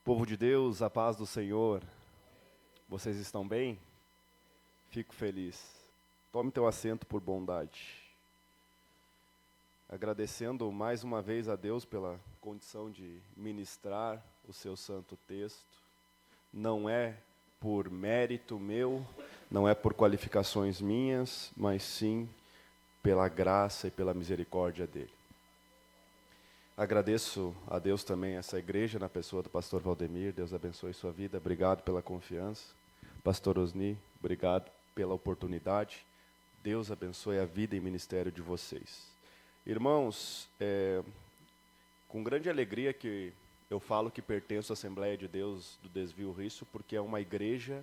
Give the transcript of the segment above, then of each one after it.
Povo de Deus, a paz do Senhor. Vocês estão bem? Fico feliz. Tome teu assento por bondade. Agradecendo mais uma vez a Deus pela condição de ministrar o seu santo texto. Não é por mérito meu, não é por qualificações minhas, mas sim pela graça e pela misericórdia dele. Agradeço a Deus também essa igreja na pessoa do pastor Valdemir. Deus abençoe sua vida. Obrigado pela confiança. Pastor Osni, obrigado pela oportunidade. Deus abençoe a vida e ministério de vocês. Irmãos, com grande alegria que eu falo que pertenço à Assembleia de Deus do Desvio Risso, porque é uma igreja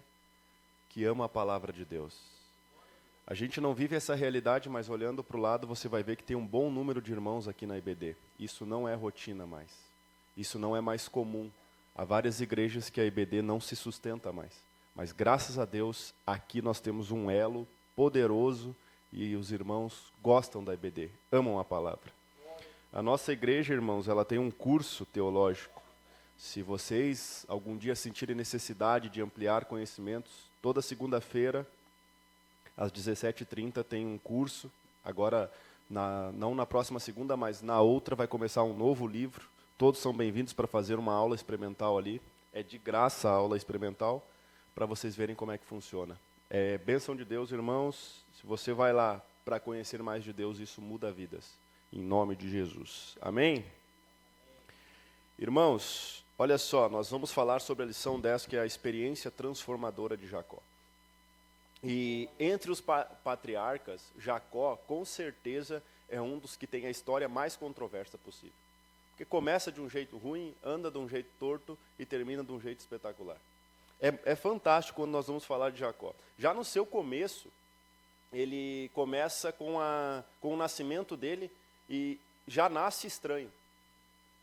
que ama a palavra de Deus. A gente não vive essa realidade, mas olhando para o lado você vai ver que tem um bom número de irmãos aqui na IBD. Isso não é rotina mais. Isso não é mais comum. Há várias igrejas que a IBD não se sustenta mais. Mas graças a Deus, aqui nós temos um elo poderoso e os irmãos gostam da IBD, amam a palavra. A nossa igreja, irmãos, ela tem um curso teológico. Se vocês algum dia sentirem necessidade de ampliar conhecimentos, toda segunda-feira, às 17h30 tem um curso, agora, não na próxima segunda, mas na outra vai começar um novo livro. Todos são bem-vindos para fazer uma aula experimental ali. É de graça a aula experimental, para vocês verem como é que funciona. É bênção de Deus, irmãos. Se você vai lá para conhecer mais de Deus, isso muda vidas. Em nome de Jesus. Amém? Irmãos, olha só, nós vamos falar sobre a lição 10, que é a experiência transformadora de Jacó. E entre os patriarcas, Jacó, com certeza, é um dos que tem a história mais controversa possível. Porque começa de um jeito ruim, anda de um jeito torto e termina de um jeito espetacular. É fantástico quando nós vamos falar de Jacó. Já no seu começo, ele começa com o nascimento dele e já nasce estranho.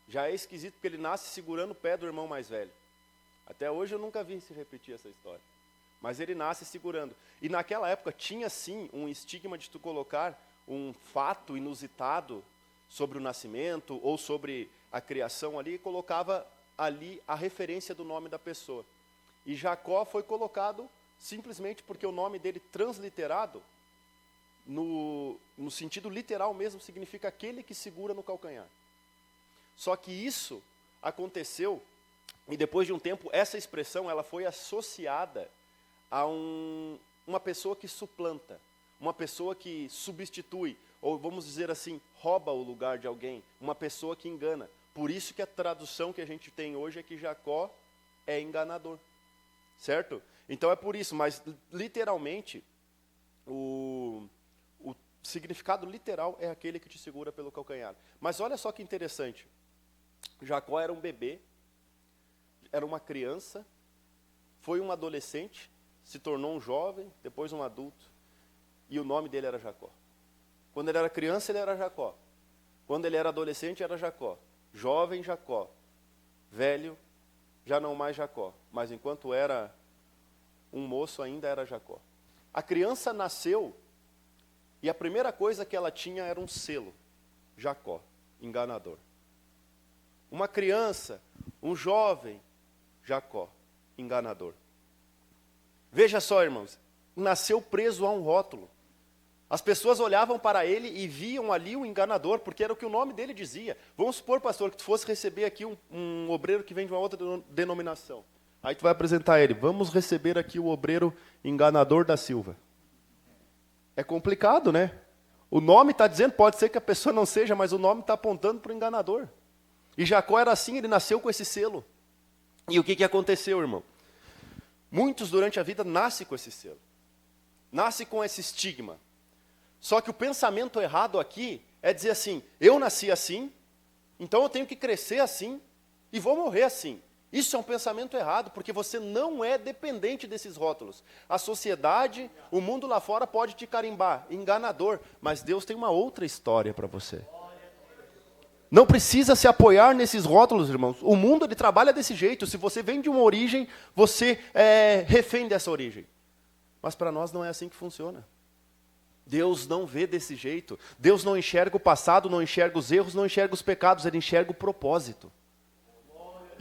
Já é esquisito porque ele nasce segurando o pé do irmão mais velho. Até hoje eu nunca vi se repetir essa história. Mas ele nasce segurando. E naquela época tinha sim um estigma de tu colocar um fato inusitado sobre o nascimento ou sobre a criação ali, e colocava ali a referência do nome da pessoa. E Jacó foi colocado simplesmente porque o nome dele transliterado, no sentido literal mesmo, significa aquele que segura no calcanhar. Só que isso aconteceu, e depois de um tempo, essa expressão ela foi associada a uma pessoa que suplanta, uma pessoa que substitui, ou vamos dizer assim, rouba o lugar de alguém, uma pessoa que engana. Por isso que a tradução que a gente tem hoje é que Jacó é enganador, certo? Então é por isso, mas literalmente, o significado literal é aquele que te segura pelo calcanhar. Mas olha só que interessante, Jacó era um bebê, era uma criança, foi um adolescente, se tornou um jovem, depois um adulto, e o nome dele era Jacó. Quando ele era criança, ele era Jacó. Quando ele era adolescente, era Jacó. Jovem, Jacó. Velho, já não mais Jacó. Mas enquanto era um moço, ainda era Jacó. A criança nasceu, e a primeira coisa que ela tinha era um selo. Jacó, enganador. Uma criança, um jovem, Jacó, enganador. Veja só, irmãos, nasceu preso a um rótulo. As pessoas olhavam para ele e viam ali o enganador, porque era o que o nome dele dizia. Vamos supor, pastor, que tu fosse receber aqui um obreiro que vem de uma outra denominação. Aí tu vai apresentar ele, vamos receber aqui o obreiro enganador da Silva. É complicado, né? O nome está dizendo, pode ser que a pessoa não seja, mas o nome está apontando para o enganador. E Jacó era assim, ele nasceu com esse selo. E o que aconteceu, irmão? Muitos durante a vida nascem com esse selo. Nascem com esse estigma. Só que o pensamento errado aqui é dizer assim, eu nasci assim, então eu tenho que crescer assim e vou morrer assim. Isso é um pensamento errado, porque você não é dependente desses rótulos. A sociedade, o mundo lá fora pode te carimbar, enganador, mas Deus tem uma outra história para você. Não precisa se apoiar nesses rótulos, irmãos. O mundo ele trabalha desse jeito. Se você vem de uma origem, você é refém dessa origem. Mas para nós não é assim que funciona. Deus não vê desse jeito. Deus não enxerga o passado, não enxerga os erros, não enxerga os pecados, ele enxerga o propósito.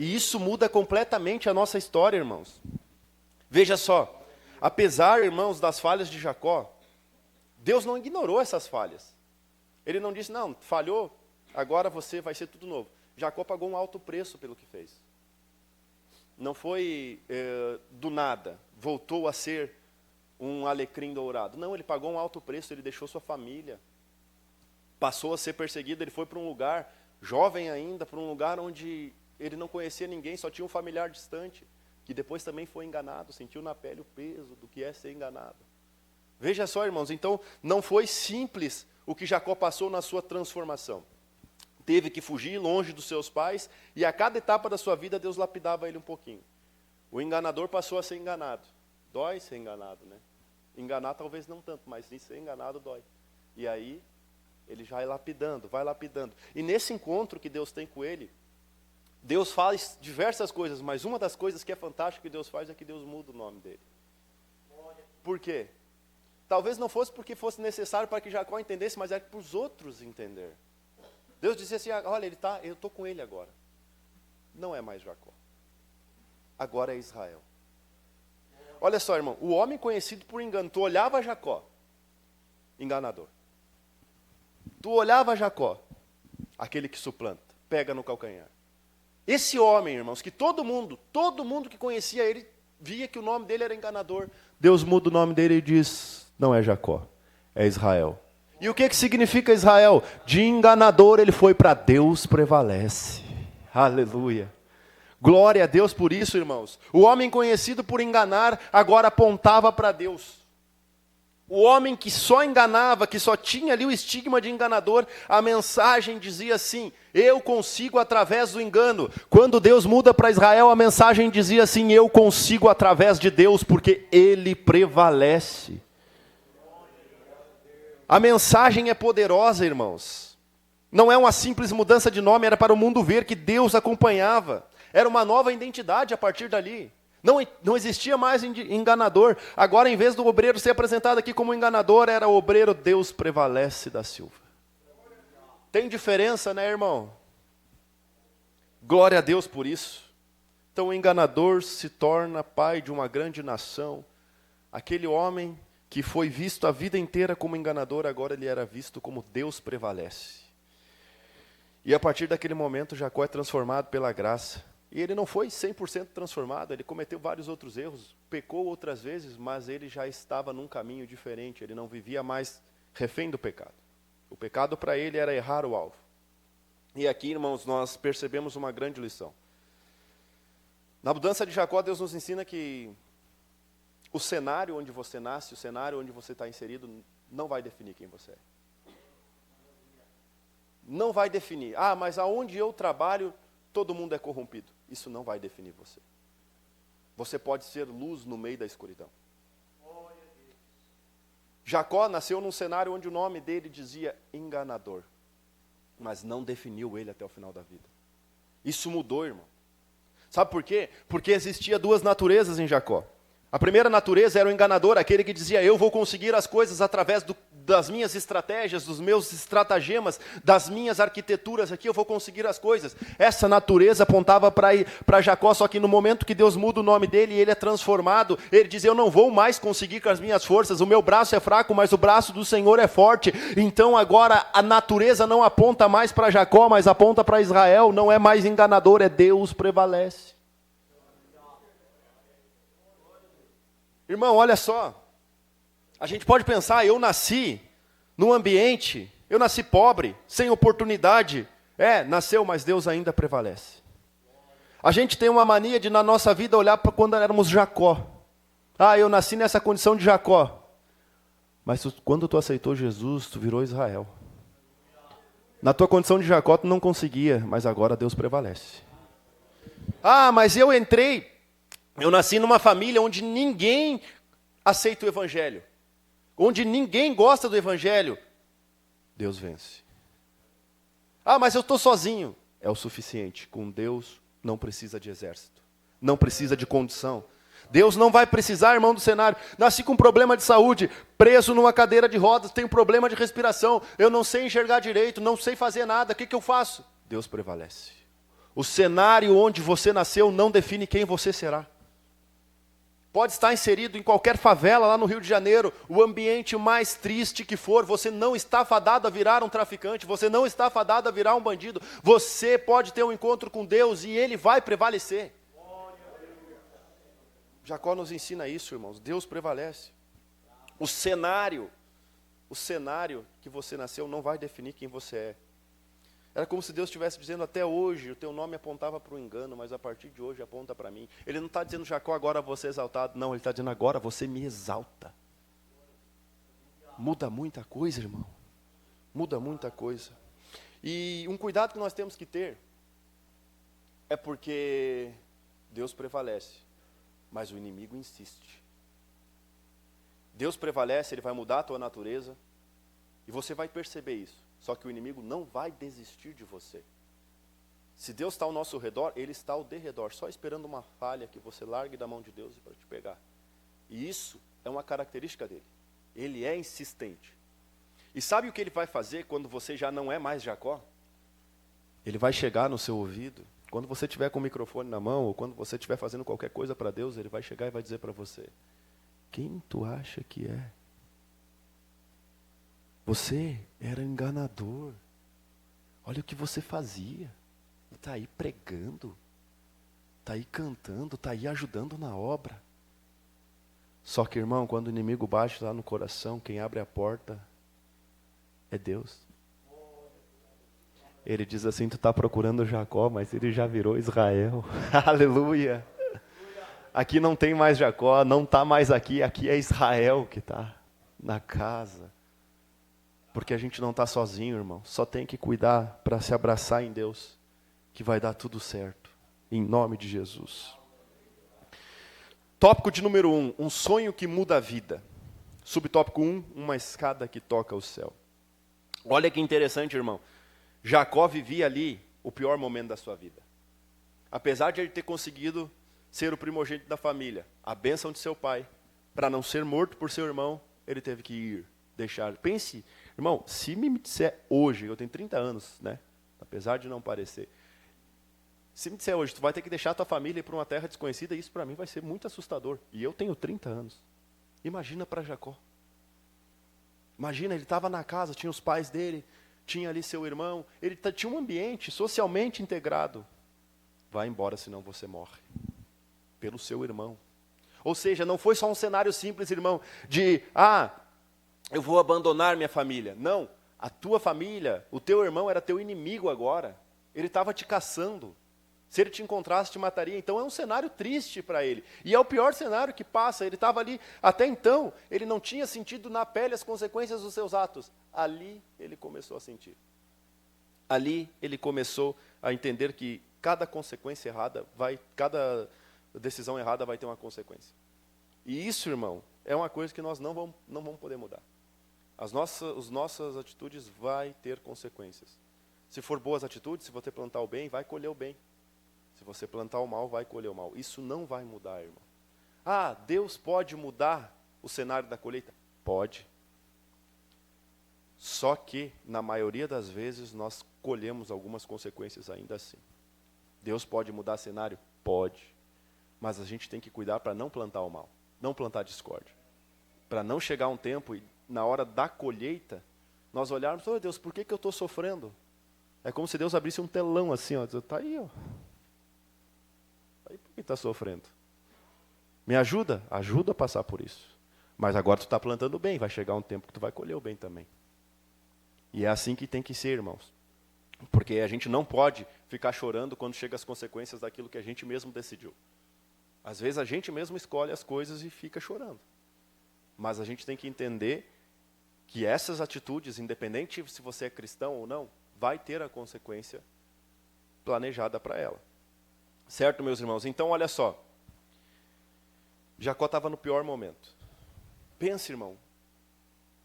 E isso muda completamente a nossa história, irmãos. Veja só, apesar, irmãos, das falhas de Jacó, Deus não ignorou essas falhas. Ele não disse, não, falhou, agora você vai ser tudo novo. Jacó pagou um alto preço pelo que fez. Não foi do nada, voltou a ser um alecrim dourado. Não, ele pagou um alto preço, ele deixou sua família. Passou a ser perseguido, ele foi para um lugar, jovem ainda, para um lugar onde ele não conhecia ninguém, só tinha um familiar distante, que depois também foi enganado, sentiu na pele o peso do que é ser enganado. Veja só, irmãos, então não foi simples o que Jacó passou na sua transformação. Teve que fugir longe dos seus pais, e a cada etapa da sua vida Deus lapidava ele um pouquinho. O enganador passou a ser enganado. Dói ser enganado, né? Enganar talvez não tanto, mas ser enganado dói. E aí, ele já vai lapidando. E nesse encontro que Deus tem com ele, Deus faz diversas coisas, mas uma das coisas que é fantástica que Deus faz é que Deus muda o nome dele. Por quê? Talvez não fosse porque fosse necessário para que Jacó entendesse, mas era para os outros entender. Deus dizia assim, olha, eu estou com ele agora. Não é mais Jacó. Agora é Israel. Olha só, irmão, o homem conhecido por engano, tu olhava Jacó, enganador. Tu olhava Jacó, aquele que suplanta, pega no calcanhar. Esse homem, irmãos, que todo mundo que conhecia ele, via que o nome dele era enganador. Deus muda o nome dele e diz, não é Jacó, é Israel. E o que significa Israel? De enganador ele foi para Deus prevalece. Aleluia. Glória a Deus por isso, irmãos. O homem conhecido por enganar, agora apontava para Deus. O homem que só enganava, que só tinha ali o estigma de enganador, a mensagem dizia assim, eu consigo através do engano. Quando Deus muda para Israel, a mensagem dizia assim, eu consigo através de Deus, porque Ele prevalece. A mensagem é poderosa, irmãos. Não é uma simples mudança de nome, era para o mundo ver que Deus acompanhava. Era uma nova identidade a partir dali. Não existia mais enganador. Agora, em vez do obreiro ser apresentado aqui como enganador, era o obreiro Deus prevalece da Silva. Tem diferença, né, irmão? Glória a Deus por isso. Então, o enganador se torna pai de uma grande nação. Aquele homem que foi visto a vida inteira como enganador, agora ele era visto como Deus prevalece. E a partir daquele momento, Jacó é transformado pela graça. E ele não foi 100% transformado, ele cometeu vários outros erros, pecou outras vezes, mas ele já estava num caminho diferente, ele não vivia mais refém do pecado. O pecado para ele era errar o alvo. E aqui, irmãos, nós percebemos uma grande lição. Na mudança de Jacó, Deus nos ensina que o cenário onde você nasce, o cenário onde você está inserido, não vai definir quem você é. Não vai definir. Ah, mas aonde eu trabalho, todo mundo é corrompido. Isso não vai definir você. Você pode ser luz no meio da escuridão. Jacó nasceu num cenário onde o nome dele dizia enganador, mas não definiu ele até o final da vida. Isso mudou, irmão. Sabe por quê? Porque existia duas naturezas em Jacó. A primeira natureza era o enganador, aquele que dizia, eu vou conseguir as coisas através das minhas estratégias, dos meus estratagemas, das minhas arquiteturas aqui, eu vou conseguir as coisas. Essa natureza apontava para Jacó, só que no momento que Deus muda o nome dele e ele é transformado, ele diz, eu não vou mais conseguir com as minhas forças, o meu braço é fraco, mas o braço do Senhor é forte. Então agora a natureza não aponta mais para Jacó, mas aponta para Israel, não é mais enganador, é Deus prevalece. Irmão, olha só, a gente pode pensar, eu nasci num ambiente, eu nasci pobre, sem oportunidade. Nasceu, mas Deus ainda prevalece. A gente tem uma mania de, na nossa vida, olhar para quando éramos Jacó. Eu nasci nessa condição de Jacó. Mas quando tu aceitou Jesus, tu virou Israel. Na tua condição de Jacó, tu não conseguia, mas agora Deus prevalece. Mas eu nasci numa família onde ninguém aceita o Evangelho. Onde ninguém gosta do Evangelho. Deus vence. Mas eu estou sozinho. É o suficiente. Com Deus não precisa de exército. Não precisa de condição. Deus não vai precisar, irmão, do cenário. Nasci com problema de saúde, preso numa cadeira de rodas, tenho problema de respiração. Eu não sei enxergar direito, não sei fazer nada. O que eu faço? Deus prevalece. O cenário onde você nasceu não define quem você será. Pode estar inserido em qualquer favela lá no Rio de Janeiro, o ambiente mais triste que for, você não está fadado a virar um traficante, você não está fadado a virar um bandido. Você pode ter um encontro com Deus e Ele vai prevalecer. Jacó nos ensina isso, irmãos. Deus prevalece. O cenário que você nasceu não vai definir quem você é. Era como se Deus estivesse dizendo, até hoje o teu nome apontava para o engano, mas a partir de hoje aponta para mim. Ele não está dizendo, Jacó, agora você é exaltado. Não, ele está dizendo, agora você me exalta. Muda muita coisa, irmão. Muda muita coisa. E um cuidado que nós temos que ter é porque Deus prevalece, mas o inimigo insiste. Deus prevalece, Ele vai mudar a tua natureza, e você vai perceber isso. Só que o inimigo não vai desistir de você. Se Deus está ao nosso redor, Ele está ao derredor, só esperando uma falha que você largue da mão de Deus para te pegar. E isso é uma característica dele. Ele é insistente. E sabe o que ele vai fazer quando você já não é mais Jacó? Ele vai chegar no seu ouvido, quando você estiver com o microfone na mão, ou quando você estiver fazendo qualquer coisa para Deus, ele vai chegar e vai dizer para você, quem tu acha que é? Você era enganador. Olha o que você fazia. Está aí pregando. Está aí cantando. Está aí ajudando na obra. Só que, irmão, quando o inimigo bate lá no coração, quem abre a porta é Deus. Ele diz assim, tu está procurando Jacó, mas ele já virou Israel. Aleluia. Aqui não tem mais Jacó, não está mais aqui. Aqui é Israel que está na casa. Porque a gente não está sozinho, irmão. Só tem que cuidar para se abraçar em Deus, que vai dar tudo certo. Em nome de Jesus. Tópico de número 1, um sonho que muda a vida. Subtópico 1, uma escada que toca o céu. Olha que interessante, irmão. Jacó vivia ali o pior momento da sua vida. Apesar de ele ter conseguido ser o primogênito da família, a bênção de seu pai, para não ser morto por seu irmão, ele teve que ir, deixar. Pense, irmão, se me disser hoje, eu tenho 30 anos, né? Apesar de não parecer. Se me disser hoje, tu vai ter que deixar a tua família ir para uma terra desconhecida, isso para mim vai ser muito assustador. E eu tenho 30 anos. Imagina para Jacó. Imagina, ele estava na casa, tinha os pais dele, tinha ali seu irmão, ele tinha um ambiente socialmente integrado. Vai embora, senão você morre. Pelo seu irmão. Ou seja, não foi só um cenário simples, irmão, de, eu vou abandonar minha família. Não, a tua família, o teu irmão era teu inimigo agora. Ele estava te caçando. Se ele te encontrasse, te mataria. Então é um cenário triste para ele. E é o pior cenário que passa. Ele estava ali, até então, ele não tinha sentido na pele as consequências dos seus atos. Ali ele começou a sentir. Ali ele começou a entender que cada consequência errada cada decisão errada vai ter uma consequência. E isso, irmão, é uma coisa que nós não vamos poder mudar. As nossas atitudes vai ter consequências. Se for boas atitudes, se você plantar o bem, vai colher o bem. Se você plantar o mal, vai colher o mal. Isso não vai mudar, irmão. Deus pode mudar o cenário da colheita? Pode. Só que, na maioria das vezes, nós colhemos algumas consequências ainda assim. Deus pode mudar cenário? Pode. Mas a gente tem que cuidar para não plantar o mal, não plantar discórdia. Para não chegar um tempo e, na hora da colheita, nós olharmos, Deus, por que eu estou sofrendo? É como se Deus abrisse um telão assim, está aí, ó. Aí por que está sofrendo? Me ajuda? Ajuda a passar por isso. Mas agora tu está plantando bem, vai chegar um tempo que tu vai colher o bem também. E é assim que tem que ser, irmãos. Porque a gente não pode ficar chorando quando chegam as consequências daquilo que a gente mesmo decidiu. Às vezes a gente mesmo escolhe as coisas e fica chorando. Mas a gente tem que entender que essas atitudes, independente se você é cristão ou não, vai ter a consequência planejada para ela. Certo, meus irmãos? Então, olha só. Jacó estava no pior momento. Pense, irmão.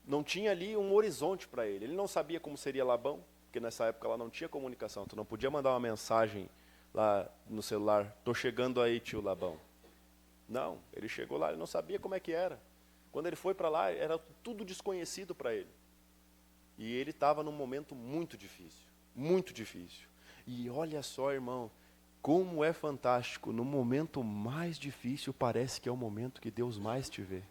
Não tinha ali um horizonte para ele. Ele não sabia como seria Labão, porque nessa época lá não tinha comunicação. Tu não podia mandar uma mensagem lá no celular. Estou chegando aí, tio Labão. Não, ele chegou lá, ele não sabia como é que era. Quando ele foi para lá, era tudo desconhecido para ele. E ele estava num momento muito difícil. Muito difícil. E olha só, irmão, como é fantástico, no momento mais difícil parece que é o momento que Deus mais te vê.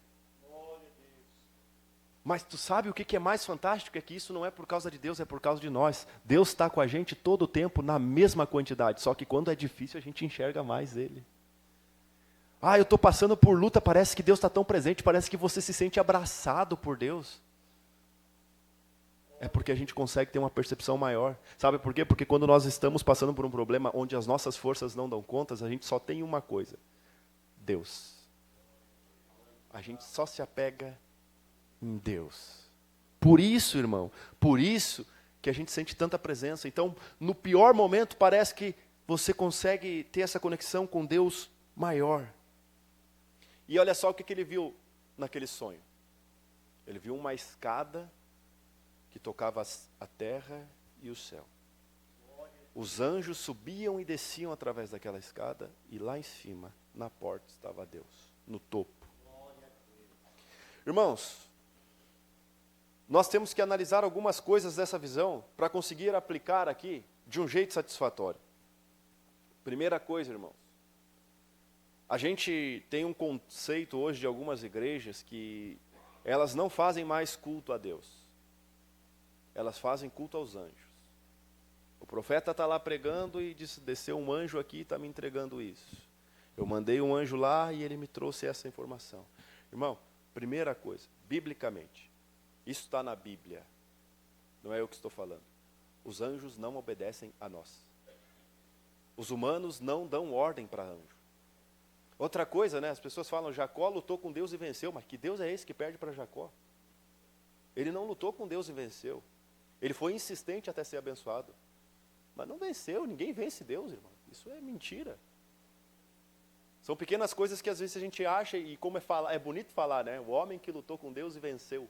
Mas tu sabe o que é mais fantástico? É que isso não é por causa de Deus, é por causa de nós. Deus está com a gente todo o tempo na mesma quantidade, só que quando é difícil a gente enxerga mais Ele. Eu estou passando por luta, parece que Deus está tão presente, parece que você se sente abraçado por Deus. É porque a gente consegue ter uma percepção maior. Sabe por quê? Porque quando nós estamos passando por um problema onde as nossas forças não dão contas, a gente só tem uma coisa: Deus. A gente só se apega em Deus. Por isso, irmão, por isso que a gente sente tanta presença. Então, no pior momento, parece que você consegue ter essa conexão com Deus maior. E olha só o que ele viu naquele sonho. Ele viu uma escada que tocava a terra e o céu. Os anjos subiam e desciam através daquela escada, e lá em cima, na porta, estava Deus, no topo. Irmãos, nós temos que analisar algumas coisas dessa visão para conseguir aplicar aqui de um jeito satisfatório. Primeira coisa, irmãos, a gente tem um conceito hoje de algumas igrejas que elas não fazem mais culto a Deus. Elas fazem culto aos anjos. O profeta está lá pregando e disse, desceu um anjo aqui e está me entregando isso. Eu mandei um anjo lá e ele me trouxe essa informação. Irmão, primeira coisa, biblicamente, isso está na Bíblia, não é eu que estou falando. Os anjos não obedecem a nós. Os humanos não dão ordem para anjo. Outra coisa, né? As pessoas falam, Jacó lutou com Deus e venceu, mas que Deus é esse que perde para Jacó? Ele não lutou com Deus e venceu. Ele foi insistente até ser abençoado. Mas não venceu, ninguém vence Deus, irmão. Isso é mentira. São pequenas coisas que às vezes a gente acha, e como é bonito falar, né? O homem que lutou com Deus e venceu.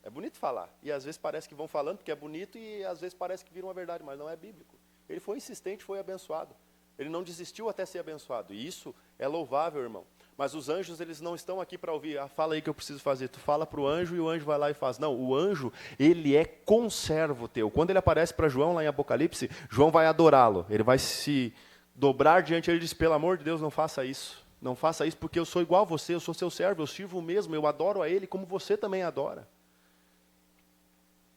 É bonito falar. E às vezes parece que vão falando porque é bonito e às vezes parece que vira uma verdade, mas não é bíblico. Ele foi insistente, foi abençoado. Ele não desistiu até ser abençoado. E isso é louvável, irmão. Mas os anjos, eles não estão aqui para ouvir. Fala aí que eu preciso fazer. Tu fala para o anjo e o anjo vai lá e faz. Não, o anjo, ele é conservo teu. Quando ele aparece para João lá em Apocalipse, João vai adorá-lo. Ele vai se dobrar diante dele e diz, pelo amor de Deus, não faça isso. Não faça isso porque eu sou igual a você, eu sou seu servo, eu sirvo o mesmo, eu adoro a ele como você também adora.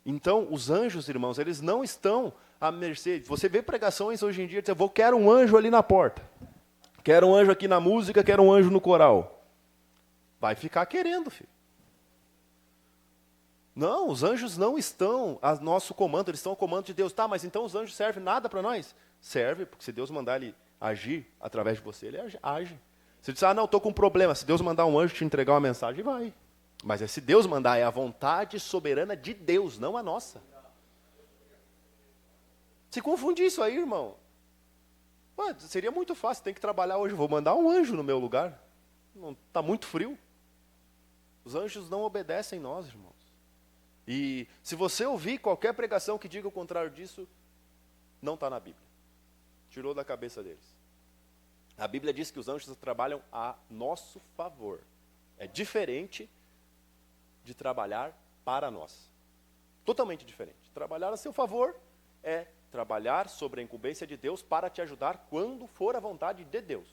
Então, os anjos, irmãos, eles não estão à mercê. Você vê pregações hoje em dia, dizer, quero um anjo ali na porta. Quero um anjo aqui na música, quero um anjo no coral. Vai ficar querendo, filho. Não, os anjos não estão a nosso comando, eles estão ao comando de Deus. Tá, mas então os anjos servem nada para nós? Serve, porque se Deus mandar ele agir através de você, ele age. Você diz, não, estou com um problema. Se Deus mandar um anjo te entregar uma mensagem, vai. Mas se Deus mandar, é a vontade soberana de Deus, não a nossa. Se confunde isso aí, irmão. Seria muito fácil, tem que trabalhar hoje, vou mandar um anjo no meu lugar. Está muito frio. Os anjos não obedecem nós, irmãos. E se você ouvir qualquer pregação que diga o contrário disso, não está na Bíblia. Tirou da cabeça deles. A Bíblia diz que os anjos trabalham a nosso favor. É diferente de trabalhar para nós. Totalmente diferente. Trabalhar a seu favor é trabalhar sobre a incumbência de Deus para te ajudar quando for a vontade de Deus.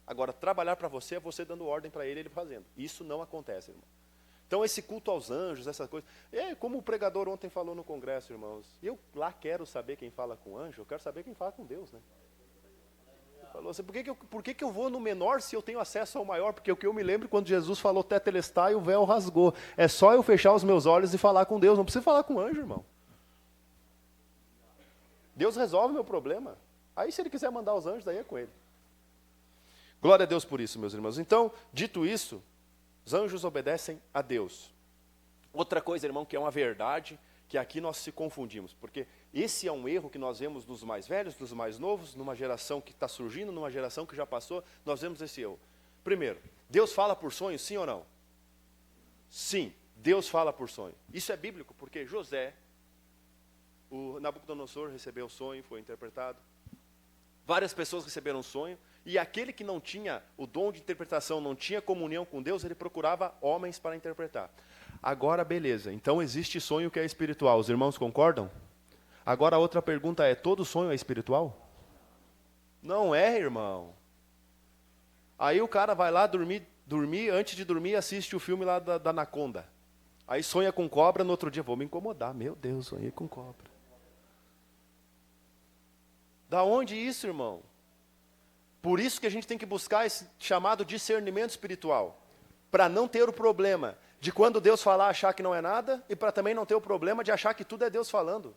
Agora, trabalhar para você é você dando ordem para ele fazendo. Isso não acontece, irmão. Então, esse culto aos anjos, essas coisas... como o pregador ontem falou no congresso, irmãos. Eu lá quero saber quem fala com anjo, eu quero saber quem fala com Deus, né? Ele falou assim, por que eu vou no menor se eu tenho acesso ao maior? Porque o que eu me lembro, quando Jesus falou tetelestai, o véu rasgou. É só eu fechar os meus olhos e falar com Deus. Não precisa falar com anjo, irmão. Deus resolve o meu problema. Aí, se ele quiser mandar os anjos, daí é com ele. Glória a Deus por isso, meus irmãos. Então, dito isso, os anjos obedecem a Deus. Outra coisa, irmão, que é uma verdade, que aqui nós se confundimos. Porque esse é um erro que nós vemos nos mais velhos, nos mais novos, numa geração que está surgindo, numa geração que já passou, nós vemos esse erro. Primeiro, Deus fala por sonho, sim ou não? Sim, Deus fala por sonho. Isso é bíblico, porque José... O Nabucodonosor recebeu o sonho, foi interpretado. Várias pessoas receberam o sonho. E aquele que não tinha o dom de interpretação, não tinha comunhão com Deus, ele procurava homens para interpretar. Agora, beleza. Então, existe sonho que é espiritual. Os irmãos concordam? Agora a outra pergunta é, todo sonho é espiritual? Não é, irmão. Aí o cara vai lá dormir, antes de dormir assiste o filme lá da Anaconda. Aí sonha com cobra, no outro dia, vou me incomodar. Meu Deus, sonhei com cobra. Da onde isso, irmão? Por isso que a gente tem que buscar esse chamado discernimento espiritual. Para não ter o problema de quando Deus falar achar que não é nada, e para também não ter o problema de achar que tudo é Deus falando.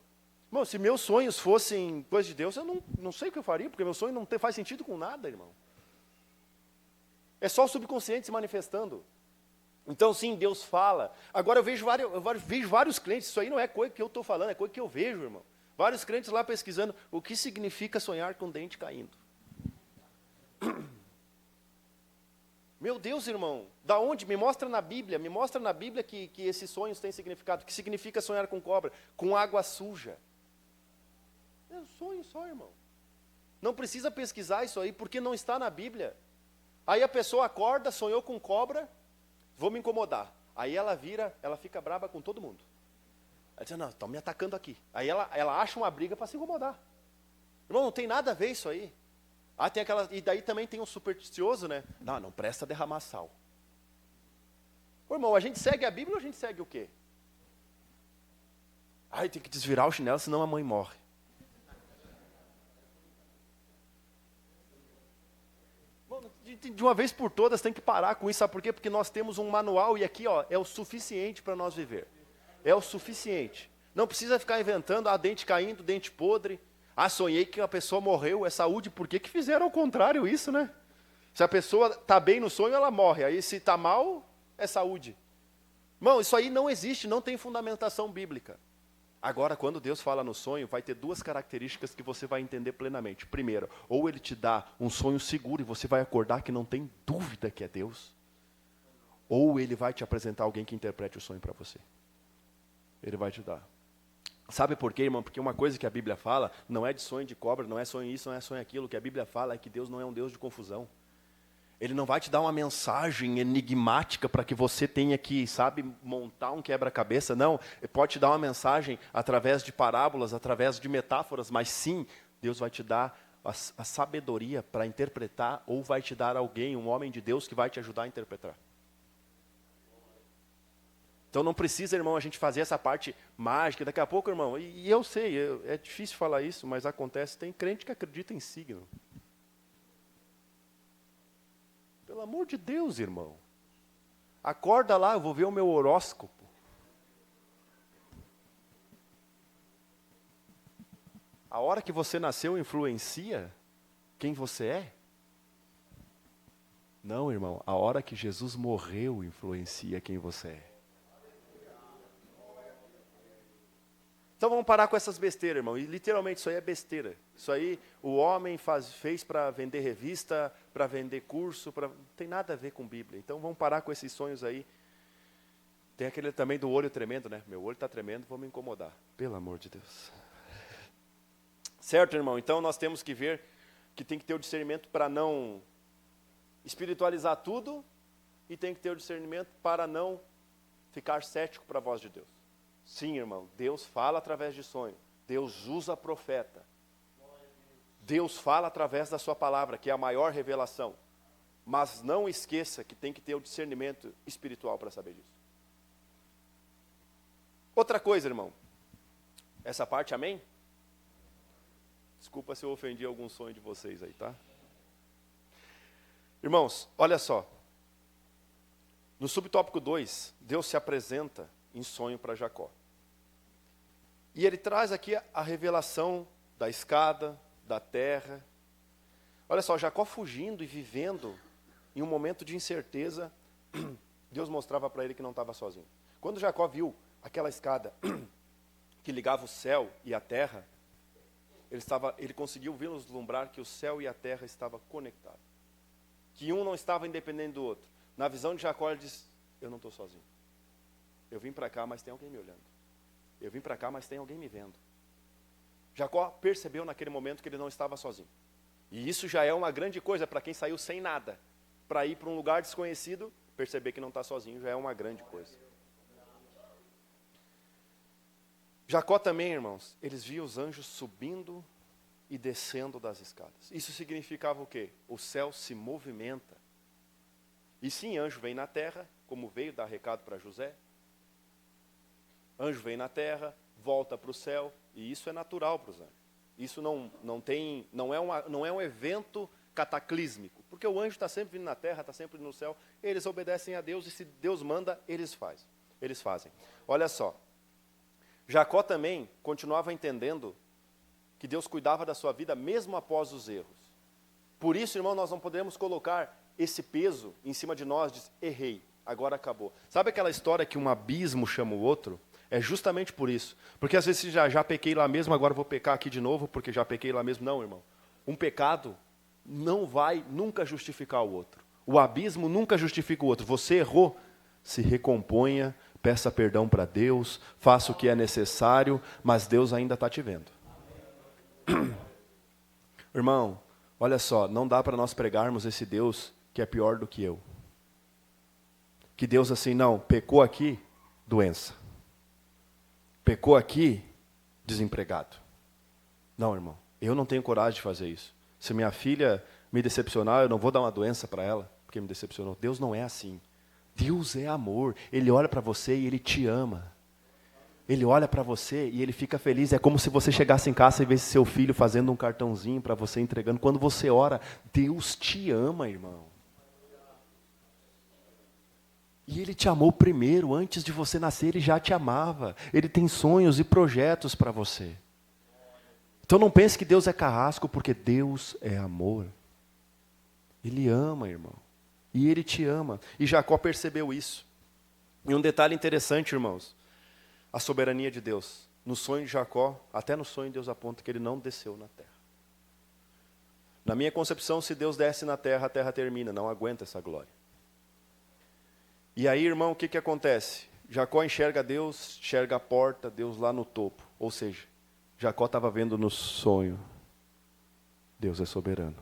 Irmão, se meus sonhos fossem coisa de Deus, eu não sei o que eu faria, porque meu sonho não faz sentido com nada, irmão. É só o subconsciente se manifestando. Então, sim, Deus fala. Agora, eu vejo vários crentes, isso aí não é coisa que eu estou falando, é coisa que eu vejo, irmão. Vários crentes lá pesquisando o que significa sonhar com o dente caindo. Meu Deus, irmão, da onde? Me mostra na Bíblia que esses sonhos têm significado. O que significa sonhar com cobra? Com água suja. É um sonho só, irmão. Não precisa pesquisar isso aí, porque não está na Bíblia. Aí a pessoa acorda, sonhou com cobra, vou me incomodar. Aí ela fica braba com todo mundo. Ela diz, não, estão me atacando aqui. Aí ela acha uma briga para se incomodar. Irmão, não tem nada a ver isso aí. E daí também tem um supersticioso, né? Não presta derramar sal. Ô, irmão, a gente segue a Bíblia ou a gente segue o quê? Tem que desvirar o chinelo, senão a mãe morre. Bom, de uma vez por todas tem que parar com isso, sabe por quê? Porque nós temos um manual e aqui é o suficiente para nós viver. É o suficiente. Não precisa ficar inventando, dente caindo, dente podre. Sonhei que uma pessoa morreu, é saúde. Por que fizeram ao contrário isso, né? Se a pessoa está bem no sonho, ela morre. Aí se está mal, é saúde. Irmão, isso aí não existe, não tem fundamentação bíblica. Agora, quando Deus fala no sonho, vai ter duas características que você vai entender plenamente. Primeiro, ou Ele te dá um sonho seguro e você vai acordar que não tem dúvida que é Deus. Ou Ele vai te apresentar alguém que interprete o sonho para você. Ele vai te dar. Sabe por quê, irmão? Porque uma coisa que a Bíblia fala, não é de sonho de cobra, não é sonho isso, não é sonho aquilo. O que a Bíblia fala é que Deus não é um Deus de confusão. Ele não vai te dar uma mensagem enigmática para que você tenha que, montar um quebra-cabeça. Não, ele pode te dar uma mensagem através de parábolas, através de metáforas, mas sim, Deus vai te dar a sabedoria para interpretar, ou vai te dar alguém, um homem de Deus, que vai te ajudar a interpretar. Então não precisa, irmão, a gente fazer essa parte mágica. Daqui a pouco, irmão, e eu sei, é difícil falar isso, mas acontece, tem crente que acredita em signo. Pelo amor de Deus, irmão. Acorda lá, eu vou ver o meu horóscopo. A hora que você nasceu influencia quem você é? Não, irmão, a hora que Jesus morreu influencia quem você é. Então vamos parar com essas besteiras, irmão. E literalmente isso aí é besteira. Isso aí o homem fez para vender revista, para vender curso, não tem nada a ver com Bíblia. Então vamos parar com esses sonhos aí. Tem aquele também do olho tremendo, né? Meu olho está tremendo, vou me incomodar. Pelo amor de Deus. Certo, irmão? Então nós temos que ver que tem que ter o discernimento para não espiritualizar tudo e tem que ter o discernimento para não ficar cético para a voz de Deus. Sim, irmão, Deus fala através de sonho. Deus usa profeta. Deus fala através da sua palavra, que é a maior revelação. Mas não esqueça que tem que ter o discernimento espiritual para saber disso. Outra coisa, irmão. Essa parte, amém? Desculpa se eu ofendi algum sonho de vocês aí, tá? Irmãos, olha só. No subtópico 2, Deus se apresenta em sonho para Jacó. E ele traz aqui a revelação da escada, da terra. Olha só, Jacó fugindo e vivendo em um momento de incerteza, Deus mostrava para ele que não estava sozinho. Quando Jacó viu aquela escada que ligava o céu e a terra, ele conseguiu vislumbrar que o céu e a terra estavam conectados. Que um não estava independente do outro. Na visão de Jacó, ele disse, eu não estou sozinho. Eu vim para cá, mas tem alguém me olhando. Eu vim para cá, mas tem alguém me vendo. Jacó percebeu naquele momento que ele não estava sozinho. E isso já é uma grande coisa para quem saiu sem nada. Para ir para um lugar desconhecido, perceber que não está sozinho já é uma grande coisa. Jacó também, irmãos, eles viam os anjos subindo e descendo das escadas. Isso significava o quê? O céu se movimenta. E sim, anjo vem na terra, como veio dar recado para José. Anjo vem na terra, volta para o céu, e isso é natural para os anjos. Isso não é um evento cataclísmico, porque o anjo está sempre vindo na terra, está sempre no céu, eles obedecem a Deus, e se Deus manda, eles fazem. Olha só, Jacó também continuava entendendo que Deus cuidava da sua vida mesmo após os erros. Por isso, irmão, nós não podemos colocar esse peso em cima de nós, de errei, agora acabou. Sabe aquela história que um abismo chama o outro? É justamente por isso. Porque às vezes já pequei lá mesmo, agora vou pecar aqui de novo, porque já pequei lá mesmo. Não, irmão. Um pecado não vai nunca justificar o outro. O abismo nunca justifica o outro. Você errou, se recomponha, peça perdão para Deus, faça o que é necessário, mas Deus ainda está te vendo. Irmão, olha só, não dá para nós pregarmos esse Deus que é pior do que eu. Que Deus assim, não, pecou aqui, doença. Pecou aqui, desempregado. Não, irmão, eu não tenho coragem de fazer isso. Se minha filha me decepcionar, eu não vou dar uma doença para ela, porque me decepcionou. Deus não é assim. Deus é amor. Ele olha para você e Ele te ama. Ele olha para você e Ele fica feliz. É como se você chegasse em casa e visse seu filho fazendo um cartãozinho para você, entregando. Quando você ora, Deus te ama, irmão. E Ele te amou primeiro, antes de você nascer, Ele já te amava. Ele tem sonhos e projetos para você. Então não pense que Deus é carrasco, porque Deus é amor. Ele ama, irmão. E Ele te ama. E Jacó percebeu isso. E um detalhe interessante, irmãos. A soberania de Deus. No sonho de Jacó, até no sonho Deus aponta que ele não desceu na terra. Na minha concepção, se Deus desce na terra, a terra termina. Não aguenta essa glória. E aí, irmão, o que acontece? Jacó enxerga Deus, enxerga a porta, Deus lá no topo. Ou seja, Jacó estava vendo no sonho. Deus é soberano.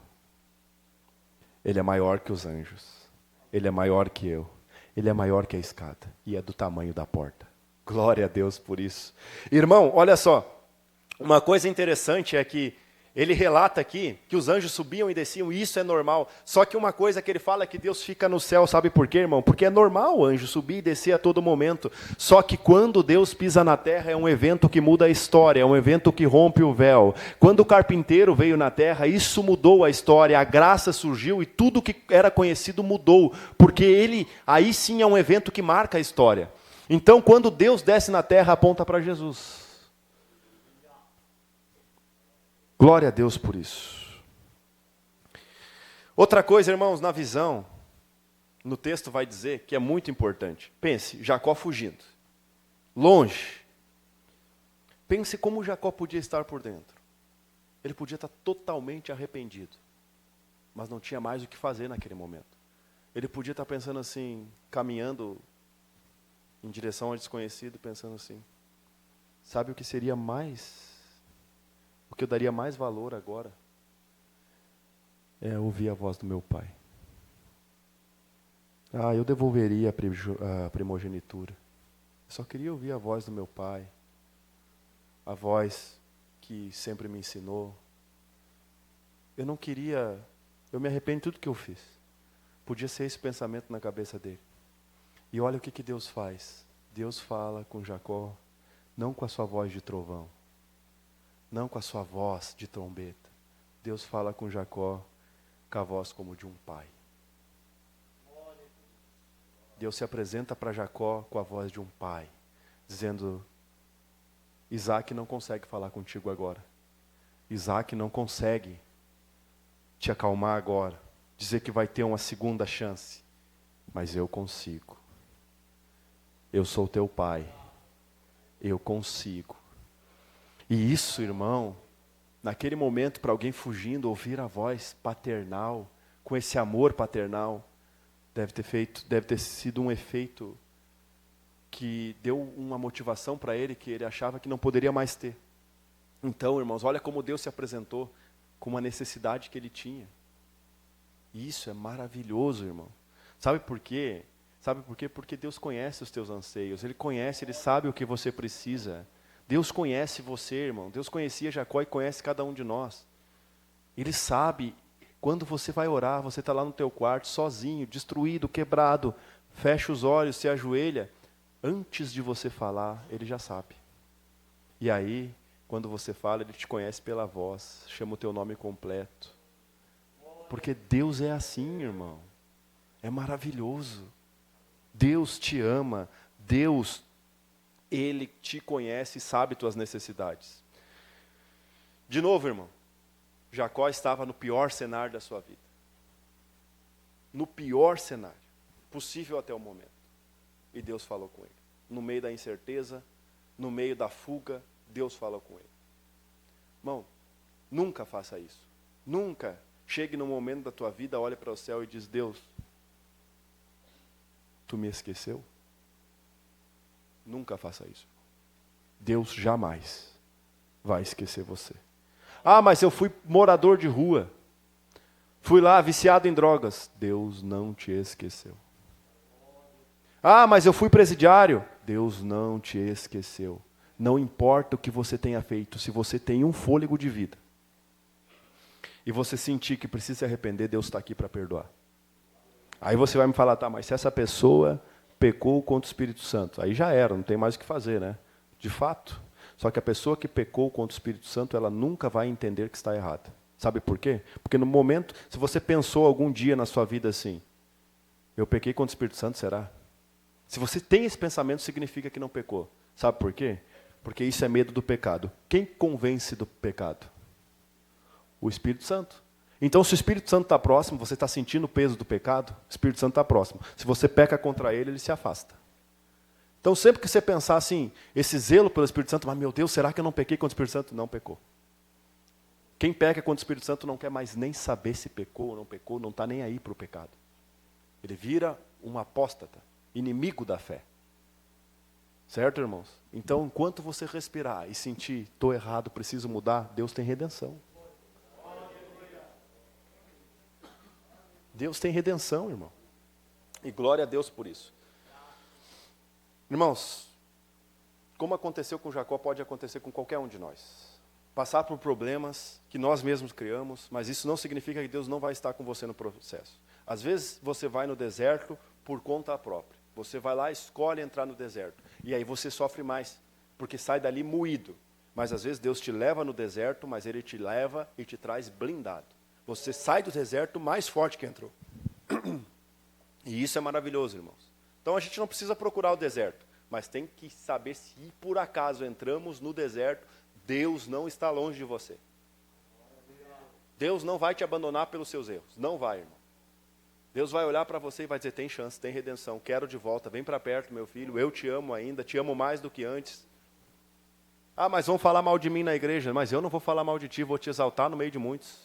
Ele é maior que os anjos. Ele é maior que eu. Ele é maior que a escada. E é do tamanho da porta. Glória a Deus por isso. Irmão, olha só. Uma coisa interessante é que ele relata aqui que os anjos subiam e desciam, e isso é normal. Só que uma coisa que ele fala é que Deus fica no céu, sabe por quê, irmão? Porque é normal o anjo subir e descer a todo momento. Só que quando Deus pisa na terra, é um evento que muda a história, é um evento que rompe o véu. Quando o carpinteiro veio na terra, isso mudou a história, a graça surgiu e tudo que era conhecido mudou. Porque ele, aí sim é um evento que marca a história. Então, quando Deus desce na terra, aponta para Jesus. Glória a Deus por isso. Outra coisa, irmãos, na visão, no texto vai dizer que é muito importante. Pense, Jacó fugindo, longe. Pense como Jacó podia estar por dentro. Ele podia estar totalmente arrependido, mas não tinha mais o que fazer naquele momento. Ele podia estar pensando assim, caminhando em direção ao desconhecido, pensando assim, sabe o que seria mais... O que eu daria mais valor agora é ouvir a voz do meu pai. Eu devolveria a primogenitura. Eu só queria ouvir a voz do meu pai. A voz que sempre me ensinou. Eu não queria... Eu me arrependo de tudo que eu fiz. Podia ser esse pensamento na cabeça dele. E olha o que Deus faz. Deus fala com Jacó, não com a sua voz de trovão. Não com a sua voz de trombeta. Deus fala com Jacó com a voz como de um pai. Deus se apresenta para Jacó com a voz de um pai, dizendo, Isaac não consegue falar contigo agora. Isaac não consegue te acalmar agora, dizer que vai ter uma segunda chance. Mas eu consigo. Eu sou teu pai. Eu consigo. E isso, irmão, naquele momento, para alguém fugindo, ouvir a voz paternal, com esse amor paternal, deve ter sido um efeito que deu uma motivação para ele que ele achava que não poderia mais ter. Então, irmãos, olha como Deus se apresentou com uma necessidade que ele tinha. E isso é maravilhoso, irmão. Sabe por quê? Sabe por quê? Porque Deus conhece os teus anseios, Ele conhece, Ele sabe o que você precisa. Deus conhece você, irmão. Deus conhecia Jacó e conhece cada um de nós. Ele sabe, quando você vai orar, você está lá no teu quarto, sozinho, destruído, quebrado, fecha os olhos, se ajoelha. Antes de você falar, Ele já sabe. E aí, quando você fala, Ele te conhece pela voz, chama o teu nome completo. Porque Deus é assim, irmão. É maravilhoso. Deus te ama. Deus, Ele te conhece e sabe tuas necessidades. De novo, irmão. Jacó estava no pior cenário da sua vida. No pior cenário possível até o momento. E Deus falou com ele. No meio da incerteza, no meio da fuga, Deus falou com ele. Irmão, nunca faça isso. Nunca chegue no momento da tua vida, olhe para o céu e diz: Deus, tu me esqueceu? Nunca faça isso. Deus jamais vai esquecer você. Ah, mas eu fui morador de rua. Fui lá viciado em drogas. Deus não te esqueceu. Ah, mas eu fui presidiário. Deus não te esqueceu. Não importa o que você tenha feito, se você tem um fôlego de vida e você sentir que precisa se arrepender, Deus está aqui para perdoar. Aí você vai me falar, tá, mas se essa pessoa pecou contra o Espírito Santo, aí já era, não tem mais o que fazer, né? De fato. Só que a pessoa que pecou contra o Espírito Santo, ela nunca vai entender que está errada. Sabe por quê? Porque no momento, se você pensou algum dia na sua vida assim, eu pequei contra o Espírito Santo, será? Se você tem esse pensamento, significa que não pecou. Sabe por quê? Porque isso é medo do pecado. Quem convence do pecado? O Espírito Santo. Então, se o Espírito Santo está próximo, você está sentindo o peso do pecado, o Espírito Santo está próximo. Se você peca contra ele, ele se afasta. Então, sempre que você pensar assim, esse zelo pelo Espírito Santo, mas meu Deus, será que eu não pequei contra o Espírito Santo? Não pecou. Quem peca contra o Espírito Santo não quer mais nem saber se pecou ou não pecou, não está nem aí para o pecado. Ele vira um apóstata, inimigo da fé. Certo, irmãos? Então, enquanto você respirar e sentir, estou errado, preciso mudar, Deus tem redenção. Deus tem redenção, irmão. E glória a Deus por isso. Irmãos, como aconteceu com Jacó, pode acontecer com qualquer um de nós. Passar por problemas que nós mesmos criamos, mas isso não significa que Deus não vai estar com você no processo. Às vezes você vai no deserto por conta própria. Você vai lá e escolhe entrar no deserto. E aí você sofre mais, porque sai dali moído. Mas às vezes Deus te leva no deserto, mas Ele te leva e te traz blindado. Você sai do deserto mais forte que entrou. E isso é maravilhoso, irmãos. Então a gente não precisa procurar o deserto, mas tem que saber se por acaso entramos no deserto, Deus não está longe de você. Deus não vai te abandonar pelos seus erros. Não vai, irmão. Deus vai olhar para você e vai dizer, tem chance, tem redenção, quero de volta, vem para perto, meu filho, eu te amo ainda, te amo mais do que antes. Ah, mas vão falar mal de mim na igreja, mas eu não vou falar mal de ti, vou te exaltar no meio de muitos.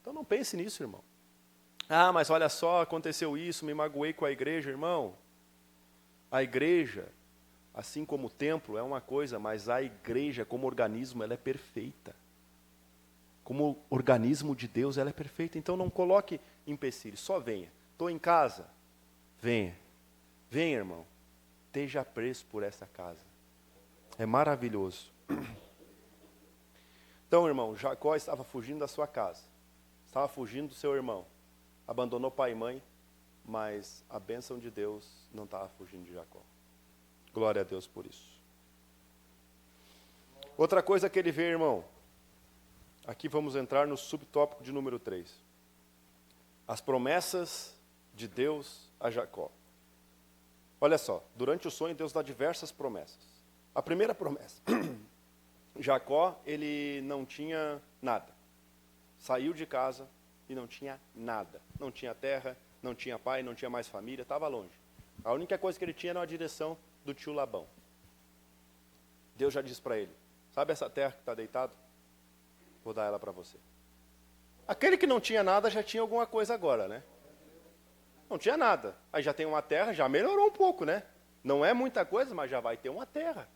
Então não pense nisso, irmão. Ah, mas olha só, aconteceu isso, me magoei com a igreja, irmão. A igreja, assim como o templo, é uma coisa, mas a igreja, como organismo, ela é perfeita. Como organismo de Deus, ela é perfeita. Então não coloque empecilhos, só venha. Estou em casa, venha. Venha, irmão. Esteja preso por essa casa. É maravilhoso. Então, irmão, Jacó estava fugindo da sua casa. Estava fugindo do seu irmão. Abandonou pai e mãe, mas a bênção de Deus não estava fugindo de Jacó. Glória a Deus por isso. Outra coisa que ele vê, irmão, aqui vamos entrar no subtópico de número 3. As promessas de Deus a Jacó. Olha só, durante o sonho Deus dá diversas promessas. A primeira promessa, Jacó, ele não tinha nada. Saiu de casa e não tinha nada. Não tinha terra, não tinha pai, não tinha mais família, estava longe. A única coisa que ele tinha era uma direção do tio Labão. Deus já disse para ele, sabe essa terra que está deitado? Vou dar ela para você. Aquele que não tinha nada já tinha alguma coisa agora, né? Não tinha nada. Aí já tem uma terra, já melhorou um pouco, né? Não é muita coisa, mas já vai ter uma terra.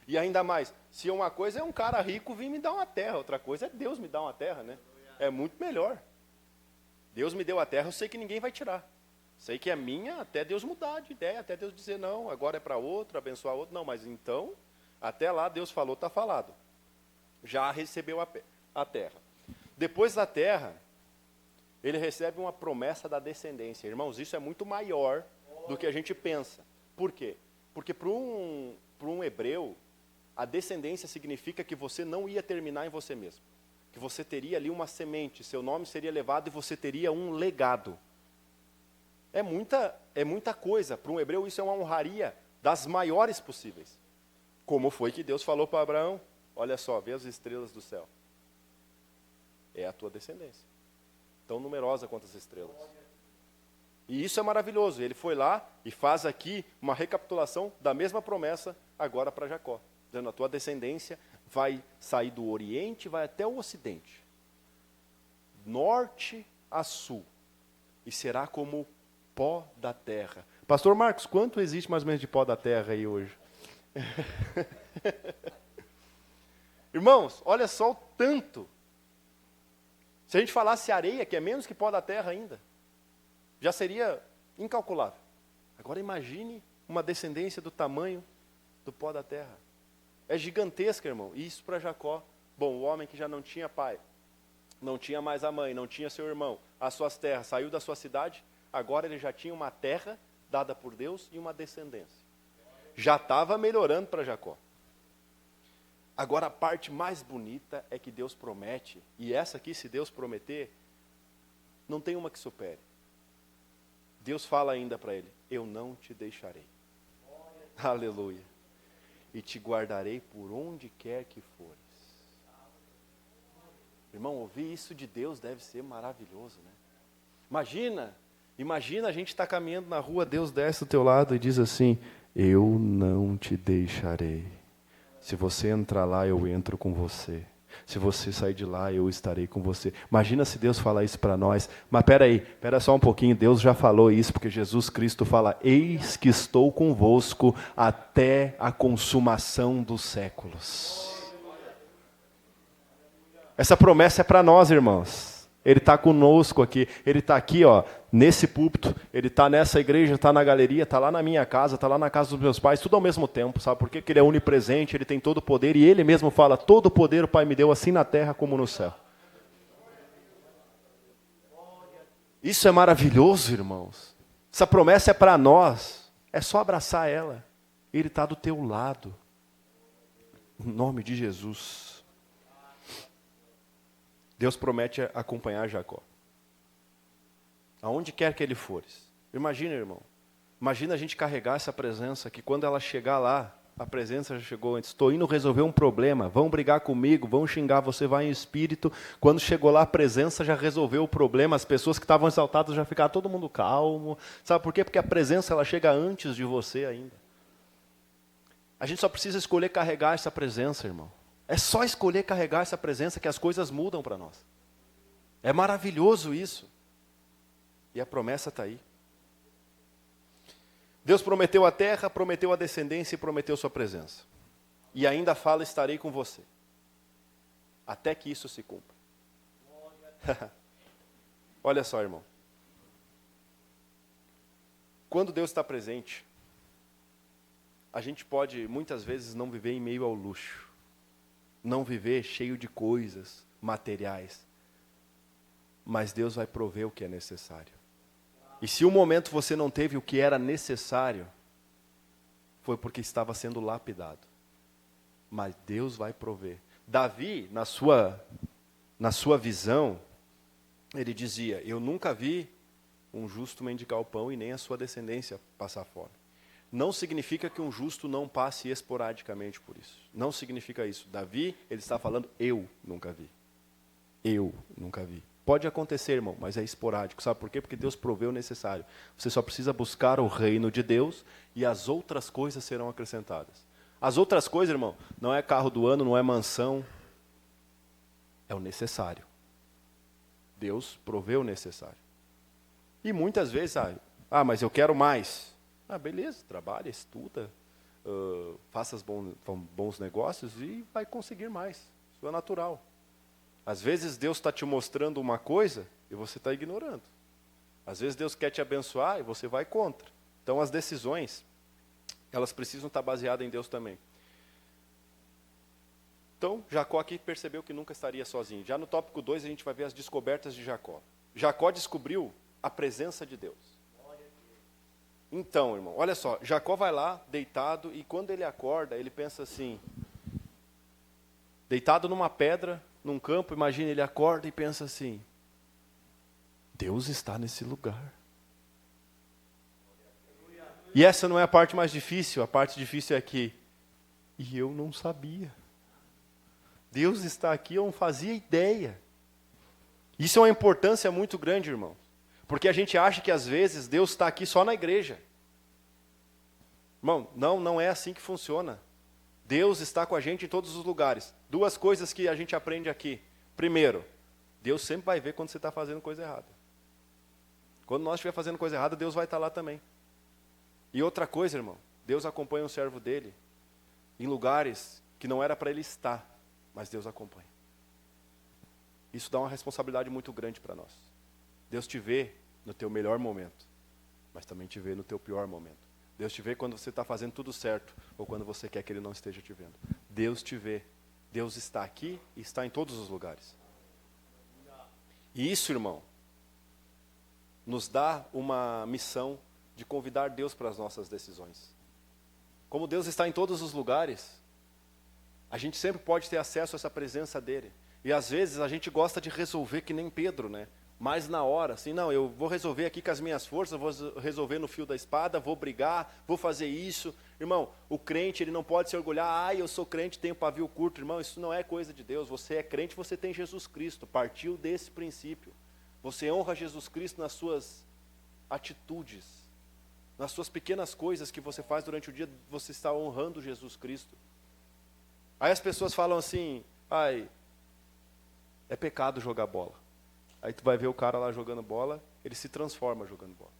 E ainda mais, se uma coisa é um cara rico vir me dar uma terra, outra coisa é Deus me dar uma terra, né? É muito melhor. Deus me deu a terra, eu sei que ninguém vai tirar. Sei que é minha até Deus mudar de ideia, até Deus dizer não, agora é para outro, abençoar outro. Não, mas então, até lá Deus falou, está falado. Já recebeu a terra. Depois da terra, ele recebe uma promessa da descendência. Irmãos, isso é muito maior do que a gente pensa. Por quê? Porque para um hebreu, a descendência significa que você não ia terminar em você mesmo. Que você teria ali uma semente, seu nome seria levado e você teria um legado. É muita coisa. Para um hebreu isso é uma honraria das maiores possíveis. Como foi que Deus falou para Abraão? Olha só, vê as estrelas do céu. É a tua descendência. Tão numerosa quanto as estrelas. E isso é maravilhoso. Ele foi lá e faz aqui uma recapitulação da mesma promessa agora para Jacó. Dizendo, a tua descendência vai sair do Oriente e vai até o Ocidente. Norte a sul. E será como pó da terra. Pastor Marcos, quanto existe mais ou menos de pó da terra aí hoje? Irmãos, olha só o tanto. Se a gente falasse areia, que é menos que pó da terra ainda, já seria incalculável. Agora imagine uma descendência do tamanho do pó da terra. É gigantesca, irmão. E isso para Jacó. Bom, o homem que já não tinha pai, não tinha mais a mãe, não tinha seu irmão, as suas terras, saiu da sua cidade, agora ele já tinha uma terra dada por Deus e uma descendência. Já estava melhorando para Jacó. Agora a parte mais bonita é que Deus promete, e essa aqui, se Deus prometer, não tem uma que supere. Deus fala ainda para ele, eu não te deixarei. Aleluia. E te guardarei por onde quer que fores. Irmão, ouvir isso de Deus deve ser maravilhoso, né? Imagina a gente estar caminhando na rua, Deus desce do teu lado e diz assim, eu não te deixarei. Se você entrar lá, eu entro com você. Se você sair de lá, eu estarei com você. Imagina se Deus falar isso para nós. Mas espera só um pouquinho, Deus já falou isso, porque Jesus Cristo fala, eis que estou convosco até a consumação dos séculos. Essa promessa é para nós, irmãos. Ele está conosco aqui, ele está aqui, ó, nesse púlpito, ele está nessa igreja, está na galeria, está lá na minha casa, está lá na casa dos meus pais, tudo ao mesmo tempo, sabe por quê? Porque ele é onipresente, ele tem todo o poder, e ele mesmo fala, todo o poder o Pai me deu, assim na terra como no céu. Isso é maravilhoso, irmãos. Essa promessa é para nós, é só abraçar ela, ele está do teu lado, em nome de Jesus. Deus promete acompanhar Jacó. Aonde quer que ele fores. Imagina, irmão. Imagina a gente carregar essa presença, que quando ela chegar lá, a presença já chegou antes. Estou indo resolver um problema, vão brigar comigo, vão xingar, você vai em espírito. Quando chegou lá, a presença já resolveu o problema. As pessoas que estavam exaltadas já ficaram todo mundo calmo. Sabe por quê? Porque a presença ela chega antes de você ainda. A gente só precisa escolher carregar essa presença, irmão. É só escolher carregar essa presença que as coisas mudam para nós. É maravilhoso isso. E a promessa está aí. Deus prometeu a terra, prometeu a descendência e prometeu sua presença. E ainda fala, estarei com você. Até que isso se cumpra. Olha só, irmão. Quando Deus está presente, a gente pode muitas vezes não viver em meio ao luxo. Não viver cheio de coisas materiais. Mas Deus vai prover o que é necessário. E se um momento você não teve o que era necessário, foi porque estava sendo lapidado. Mas Deus vai prover. Davi, na sua visão, ele dizia, eu nunca vi um justo mendigar o pão e nem a sua descendência passar fome. Não significa que um justo não passe esporadicamente por isso. Não significa isso. Davi, ele está falando, eu nunca vi. Eu nunca vi. Pode acontecer, irmão, mas é esporádico. Sabe por quê? Porque Deus proveu o necessário. Você só precisa buscar o reino de Deus e as outras coisas serão acrescentadas. As outras coisas, irmão, não é carro do ano, não é mansão. É o necessário. Deus proveu o necessário. E muitas vezes, mas eu quero mais. Beleza, trabalha, estuda, faça bons negócios e vai conseguir mais. Isso é natural. Às vezes Deus está te mostrando uma coisa e você está ignorando. Às vezes Deus quer te abençoar e você vai contra. Então as decisões, elas precisam estar baseadas em Deus também. Então, Jacó aqui percebeu que nunca estaria sozinho. Já no tópico 2 a gente vai ver as descobertas de Jacó. Jacó descobriu a presença de Deus. Então, irmão, olha só, Jacó vai lá, deitado, e quando ele acorda, ele pensa assim, deitado numa pedra, num campo, imagina, ele acorda e pensa assim, Deus está nesse lugar. E essa não é a parte mais difícil, a parte difícil é que, e eu não sabia. Deus está aqui, eu não fazia ideia. Isso é uma importância muito grande, irmão. Porque a gente acha que às vezes Deus está aqui só na igreja. Irmão, não é assim que funciona. Deus está com a gente em todos os lugares. Duas coisas que a gente aprende aqui. Primeiro, Deus sempre vai ver quando você está fazendo coisa errada. Quando nós estiver fazendo coisa errada, Deus vai estar lá também. E outra coisa, irmão, Deus acompanha um servo dele em lugares que não era para ele estar, mas Deus acompanha. Isso dá uma responsabilidade muito grande para nós. Deus te vê no teu melhor momento, mas também te vê no teu pior momento. Deus te vê quando você está fazendo tudo certo, ou quando você quer que Ele não esteja te vendo. Deus te vê. Deus está aqui e está em todos os lugares. E isso, irmão, nos dá uma missão de convidar Deus para as nossas decisões. Como Deus está em todos os lugares, a gente sempre pode ter acesso a essa presença dEle. E às vezes a gente gosta de resolver que nem Pedro, né? Mas na hora, assim, não, eu vou resolver aqui com as minhas forças, vou resolver no fio da espada, vou brigar, vou fazer isso. Irmão, o crente, ele não pode se orgulhar, eu sou crente, tenho pavio curto. Irmão, isso não é coisa de Deus. Você é crente, você tem Jesus Cristo. Partiu desse princípio. Você honra Jesus Cristo nas suas atitudes, nas suas pequenas coisas que você faz durante o dia, você está honrando Jesus Cristo. Aí as pessoas falam assim, é pecado jogar bola. Aí tu vai ver o cara lá jogando bola, ele se transforma jogando bola.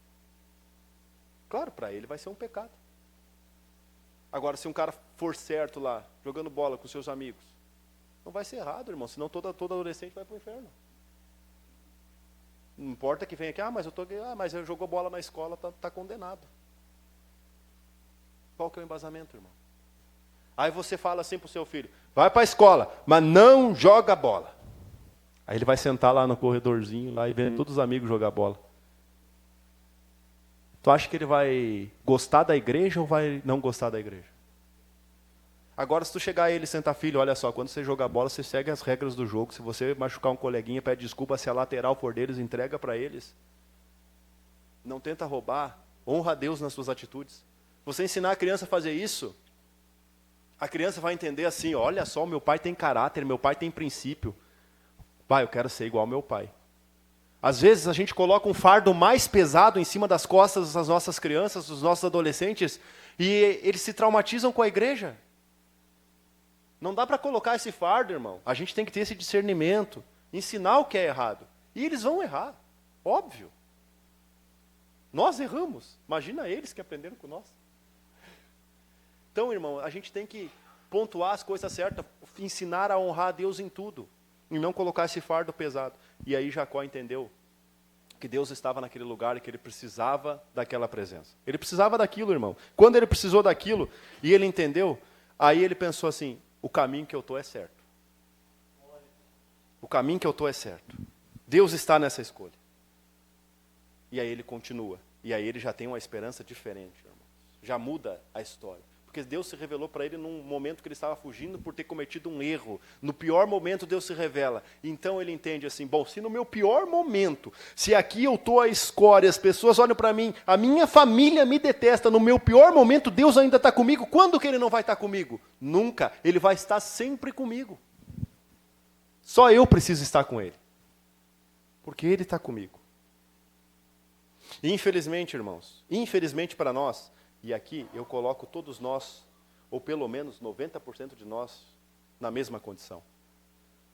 Claro, para ele vai ser um pecado. Agora, se um cara for certo lá, jogando bola com seus amigos, não vai ser errado, irmão, senão todo adolescente vai para o inferno. Não importa que venha aqui, mas ele jogou bola na escola, tá condenado. Qual que é o embasamento, irmão? Aí você fala assim para o seu filho, vai para a escola, mas não joga bola. Aí ele vai sentar lá no corredorzinho lá e ver todos os amigos jogar bola. Tu acha que ele vai gostar da igreja ou vai não gostar da igreja? Agora, se tu chegar a ele e sentar, filho, olha só, quando você jogar bola, você segue as regras do jogo. Se você machucar um coleguinha, pede desculpa, se a lateral for deles, entrega para eles. Não tenta roubar, honra a Deus nas suas atitudes. Você ensinar a criança a fazer isso, a criança vai entender assim, olha só, meu pai tem caráter, meu pai tem princípio. Pai, eu quero ser igual ao meu pai. Às vezes a gente coloca um fardo mais pesado em cima das costas das nossas crianças, dos nossos adolescentes, e eles se traumatizam com a igreja. Não dá para colocar esse fardo, irmão. A gente tem que ter esse discernimento, ensinar o que é errado. E eles vão errar, óbvio. Nós erramos, imagina eles que aprenderam com nós. Então, irmão, a gente tem que pontuar as coisas certas, ensinar a honrar a Deus em tudo. E não colocar esse fardo pesado. E aí Jacó entendeu que Deus estava naquele lugar e que ele precisava daquela presença. Ele precisava daquilo, irmão. Quando ele precisou daquilo e ele entendeu, aí ele pensou assim, o caminho que eu estou é certo. O caminho que eu estou é certo. Deus está nessa escolha. E aí ele continua. E aí ele já tem uma esperança diferente, irmão. Já muda a história. Porque Deus se revelou para ele num momento que ele estava fugindo por ter cometido um erro. No pior momento Deus se revela. Então ele entende assim, bom, se no meu pior momento, se aqui eu estou a escória, as pessoas olham para mim, a minha família me detesta, no meu pior momento Deus ainda está comigo, quando que ele não vai estar comigo? Nunca, ele vai estar sempre comigo. Só eu preciso estar com ele. Porque ele está comigo. E infelizmente, irmãos, infelizmente para nós, e aqui eu coloco todos nós, ou pelo menos 90% de nós, na mesma condição.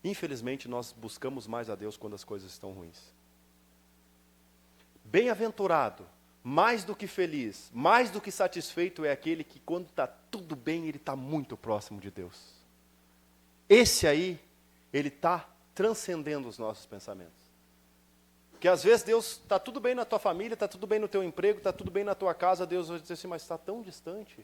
Infelizmente, nós buscamos mais a Deus quando as coisas estão ruins. Bem-aventurado, mais do que feliz, mais do que satisfeito é aquele que quando está tudo bem, ele está muito próximo de Deus. Esse aí, ele está transcendendo os nossos pensamentos. Porque às vezes Deus, está tudo bem na tua família, está tudo bem no teu emprego, está tudo bem na tua casa, Deus vai dizer assim, mas está tão distante.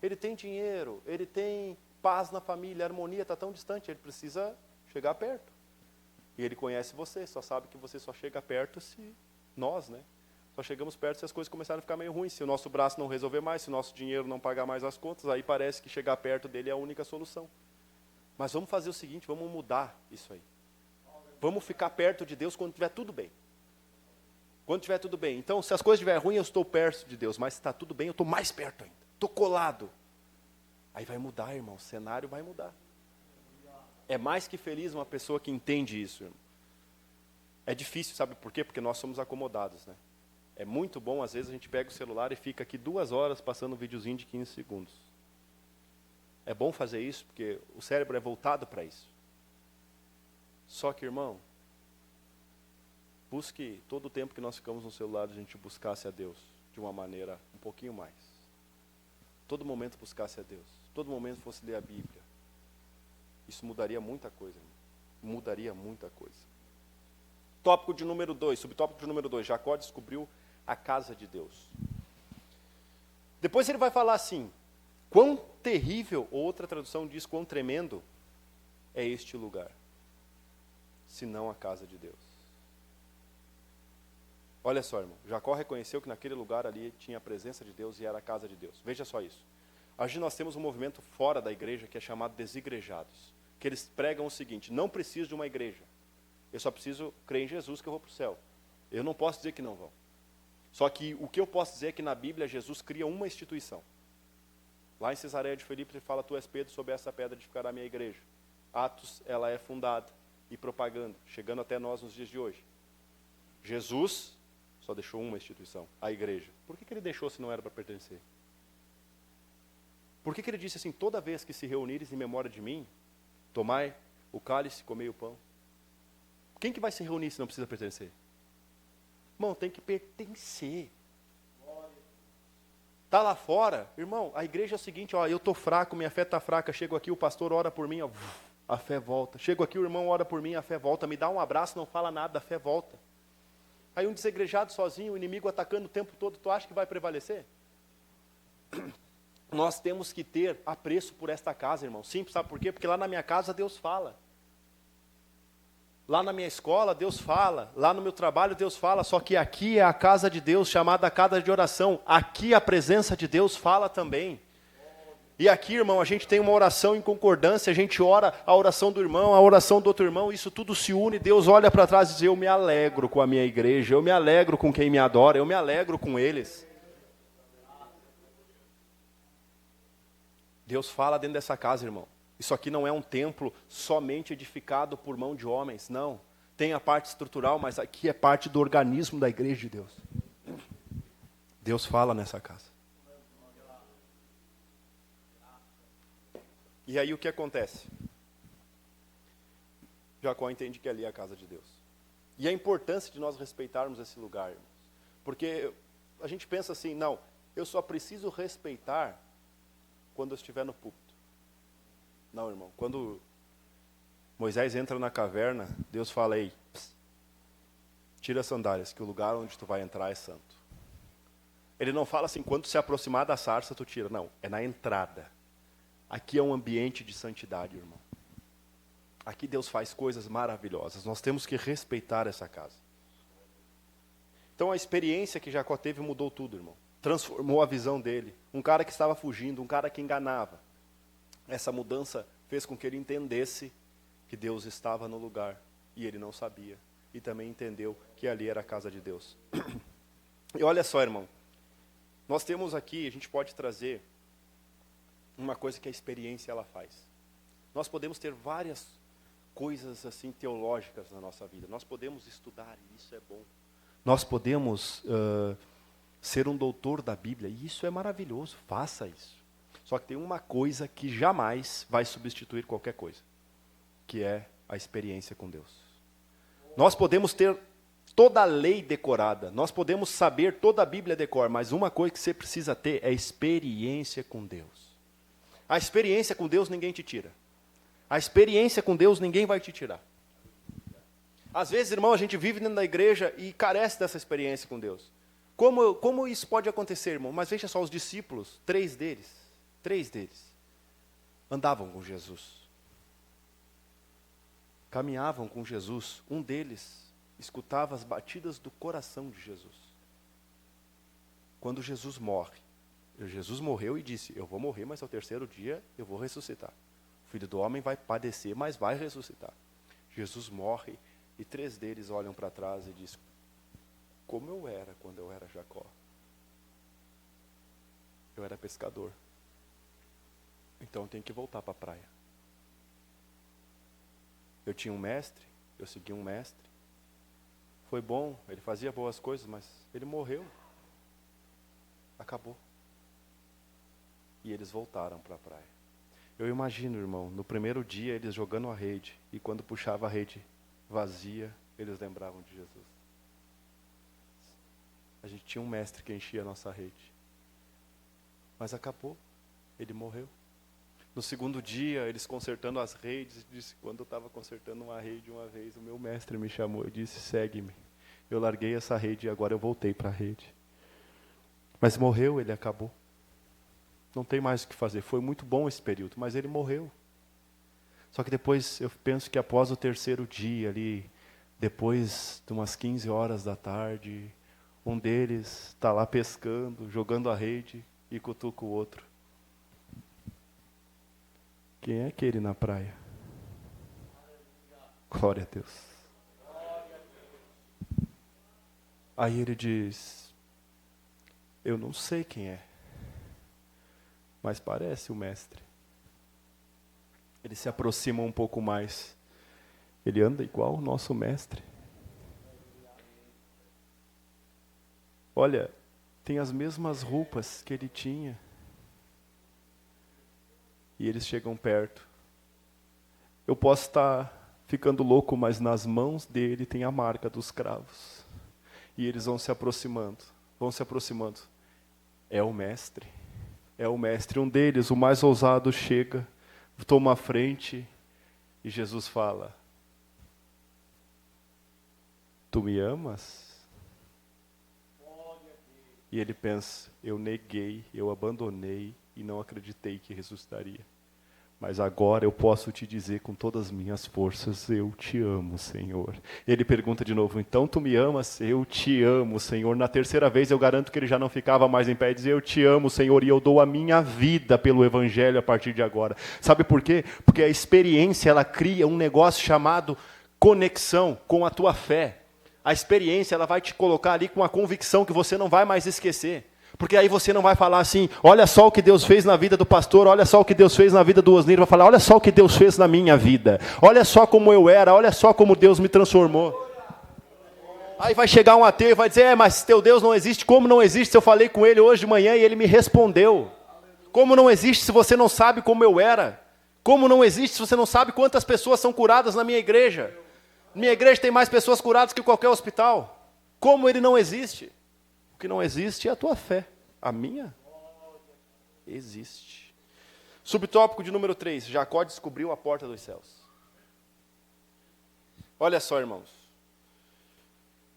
Ele tem dinheiro, ele tem paz na família, a harmonia está tão distante, ele precisa chegar perto. E ele conhece você, só sabe que você só chega perto se nós, né? Só chegamos perto se as coisas começarem a ficar meio ruins, se o nosso braço não resolver mais, se o nosso dinheiro não pagar mais as contas, aí parece que chegar perto dele é a única solução. Mas vamos fazer o seguinte, vamos mudar isso aí. Vamos ficar perto de Deus quando estiver tudo bem. Quando estiver tudo bem. Então, se as coisas estiverem ruins, eu estou perto de Deus. Mas se está tudo bem, eu estou mais perto ainda. Estou colado. Aí vai mudar, irmão. O cenário vai mudar. É mais que feliz uma pessoa que entende isso, irmão. É difícil, sabe por quê? Porque nós somos acomodados, né? É muito bom, às vezes, a gente pega o celular e fica aqui 2 horas passando um videozinho de 15 segundos. É bom fazer isso, porque o cérebro é voltado para isso. Só que, irmão, busque todo o tempo que nós ficamos no celular, a gente buscasse a Deus de uma maneira um pouquinho mais. Todo momento buscasse a Deus. Todo momento fosse ler a Bíblia. Isso mudaria muita coisa, irmão. Mudaria muita coisa. Tópico de número 2, subtópico de número 2. Jacó descobriu a casa de Deus. Depois ele vai falar assim, quão terrível, outra tradução diz quão tremendo é este lugar, senão a casa de Deus. Olha só, irmão, Jacó reconheceu que naquele lugar ali tinha a presença de Deus e era a casa de Deus. Veja só isso. Hoje nós temos um movimento fora da igreja que é chamado desigrejados, que eles pregam o seguinte, não preciso de uma igreja, eu só preciso crer em Jesus que eu vou para o céu. Eu não posso dizer que não vão. Só que o que eu posso dizer é que na Bíblia Jesus cria uma instituição. Lá em Cesareia de Filipe ele fala, tu és Pedro, sobre essa pedra edificará a minha igreja. Atos, ela é fundada e propaganda, chegando até nós nos dias de hoje. Jesus só deixou uma instituição, a igreja. Por que ele deixou se não era para pertencer? Por que ele disse assim, toda vez que se reunires em memória de mim, tomai o cálice, comei o pão? Quem que vai se reunir se não precisa pertencer? Irmão, tem que pertencer. Está lá fora, irmão, a igreja é o seguinte, ó, eu estou fraco, minha fé está fraca, chego aqui, o pastor ora por mim, ó, a fé volta. Chego aqui, o irmão ora por mim, a fé volta. Me dá um abraço, não fala nada, a fé volta. Aí um desegrejado sozinho, o inimigo atacando o tempo todo, tu acha que vai prevalecer? Nós temos que ter apreço por esta casa, irmão. Simples, sabe por quê? Porque lá na minha casa Deus fala. Lá na minha escola Deus fala. Lá no meu trabalho Deus fala. Só que aqui é a casa de Deus, chamada casa de oração. Aqui a presença de Deus fala também. E aqui, irmão, a gente tem uma oração em concordância, a gente ora a oração do irmão, a oração do outro irmão, isso tudo se une, Deus olha para trás e diz, eu me alegro com a minha igreja, eu me alegro com quem me adora, eu me alegro com eles. Deus fala dentro dessa casa, irmão. Isso aqui não é um templo somente edificado por mão de homens, não. Tem a parte estrutural, mas aqui é parte do organismo da igreja de Deus. Deus fala nessa casa. E aí o que acontece? Jacó entende que ali é a casa de Deus. E a importância de nós respeitarmos esse lugar, irmãos. Porque a gente pensa assim, não, eu só preciso respeitar quando eu estiver no púlpito. Não, irmão, quando Moisés entra na caverna, Deus fala, ei, tira as sandálias, que o lugar onde tu vai entrar é santo. Ele não fala assim, quando se aproximar da sarça, tu tira. Não, é na entrada. Aqui é um ambiente de santidade, irmão. Aqui Deus faz coisas maravilhosas. Nós temos que respeitar essa casa. Então a experiência que Jacó teve mudou tudo, irmão. Transformou a visão dele. Um cara que estava fugindo, um cara que enganava. Essa mudança fez com que ele entendesse que Deus estava no lugar. E ele não sabia. E também entendeu que ali era a casa de Deus. E olha só, irmão. Nós temos aqui, a gente pode trazer uma coisa que a experiência ela faz. Nós podemos ter várias coisas assim teológicas na nossa vida. Nós podemos estudar, e isso é bom. Nós podemos ser um doutor da Bíblia, e isso é maravilhoso, faça isso. Só que tem uma coisa que jamais vai substituir qualquer coisa, que é a experiência com Deus. Nós podemos ter toda a lei decorada, nós podemos saber toda a Bíblia decor, mas uma coisa que você precisa ter é experiência com Deus. A experiência com Deus ninguém te tira. A experiência com Deus ninguém vai te tirar. Às vezes, irmão, a gente vive dentro da igreja e carece dessa experiência com Deus. Como isso pode acontecer, irmão? Mas veja só, os discípulos, três deles, andavam com Jesus. Caminhavam com Jesus. Um deles escutava as batidas do coração de Jesus. Quando Jesus morre, Jesus morreu e disse, eu vou morrer, mas ao terceiro dia eu vou ressuscitar. O Filho do Homem vai padecer, mas vai ressuscitar. Jesus morre e três deles olham para trás e dizem, como eu era quando eu era Jacó. Eu era pescador. Então eu tenho que voltar para a praia. Eu tinha um mestre, eu segui um mestre. Foi bom, ele fazia boas coisas, mas ele morreu. Acabou. E eles voltaram para a praia. Eu imagino, irmão, no primeiro dia eles jogando a rede, e quando puxava a rede vazia, eles lembravam de Jesus. A gente tinha um mestre que enchia a nossa rede. Mas acabou, ele morreu. No segundo dia, eles consertando as redes, disse, quando eu estava consertando uma rede uma vez, o meu mestre me chamou e disse, segue-me. Eu larguei essa rede e agora eu voltei para a rede. Mas morreu, ele acabou. Não tem mais o que fazer. Foi muito bom esse período, mas ele morreu. Só que depois, eu penso que após o terceiro dia ali, depois de umas 15 horas da tarde, um deles está lá pescando, jogando a rede e cutuca o outro. Quem é aquele na praia? Glória a Deus. Aí ele diz, eu não sei quem é, mas parece o mestre. Ele se aproxima um pouco mais. Ele anda igual o nosso mestre. Olha, tem as mesmas roupas que ele tinha. E eles chegam perto. Eu posso estar ficando louco, mas nas mãos dele tem a marca dos cravos. E eles vão se aproximando. É o mestre. É o mestre. Um deles, o mais ousado, chega, toma a frente e Jesus fala, tu me amas? E ele pensa, eu neguei, eu abandonei e não acreditei que ressuscitaria. Mas agora eu posso te dizer com todas as minhas forças, eu te amo, Senhor. Ele pergunta de novo, então tu me amas? Eu te amo, Senhor. Na terceira vez eu garanto que ele já não ficava mais em pé e dizia, eu te amo, Senhor, e eu dou a minha vida pelo Evangelho a partir de agora. Sabe por quê? Porque a experiência, ela cria um negócio chamado conexão com a tua fé. A experiência, ela vai te colocar ali com uma convicção que você não vai mais esquecer. Porque aí você não vai falar assim, olha só o que Deus fez na vida do pastor, olha só o que Deus fez na vida do Osnir, vai falar, olha só o que Deus fez na minha vida, olha só como eu era, olha só como Deus me transformou. Aí vai chegar um ateu e vai dizer, mas teu Deus não existe, como não existe se eu falei com ele hoje de manhã e ele me respondeu? Como não existe se você não sabe como eu era? Como não existe se você não sabe quantas pessoas são curadas na minha igreja? Minha igreja tem mais pessoas curadas que qualquer hospital. Como ele não existe? O que não existe é a tua fé. A minha? Existe. Subtópico de número 3. Jacó descobriu a porta dos céus. Olha só, irmãos.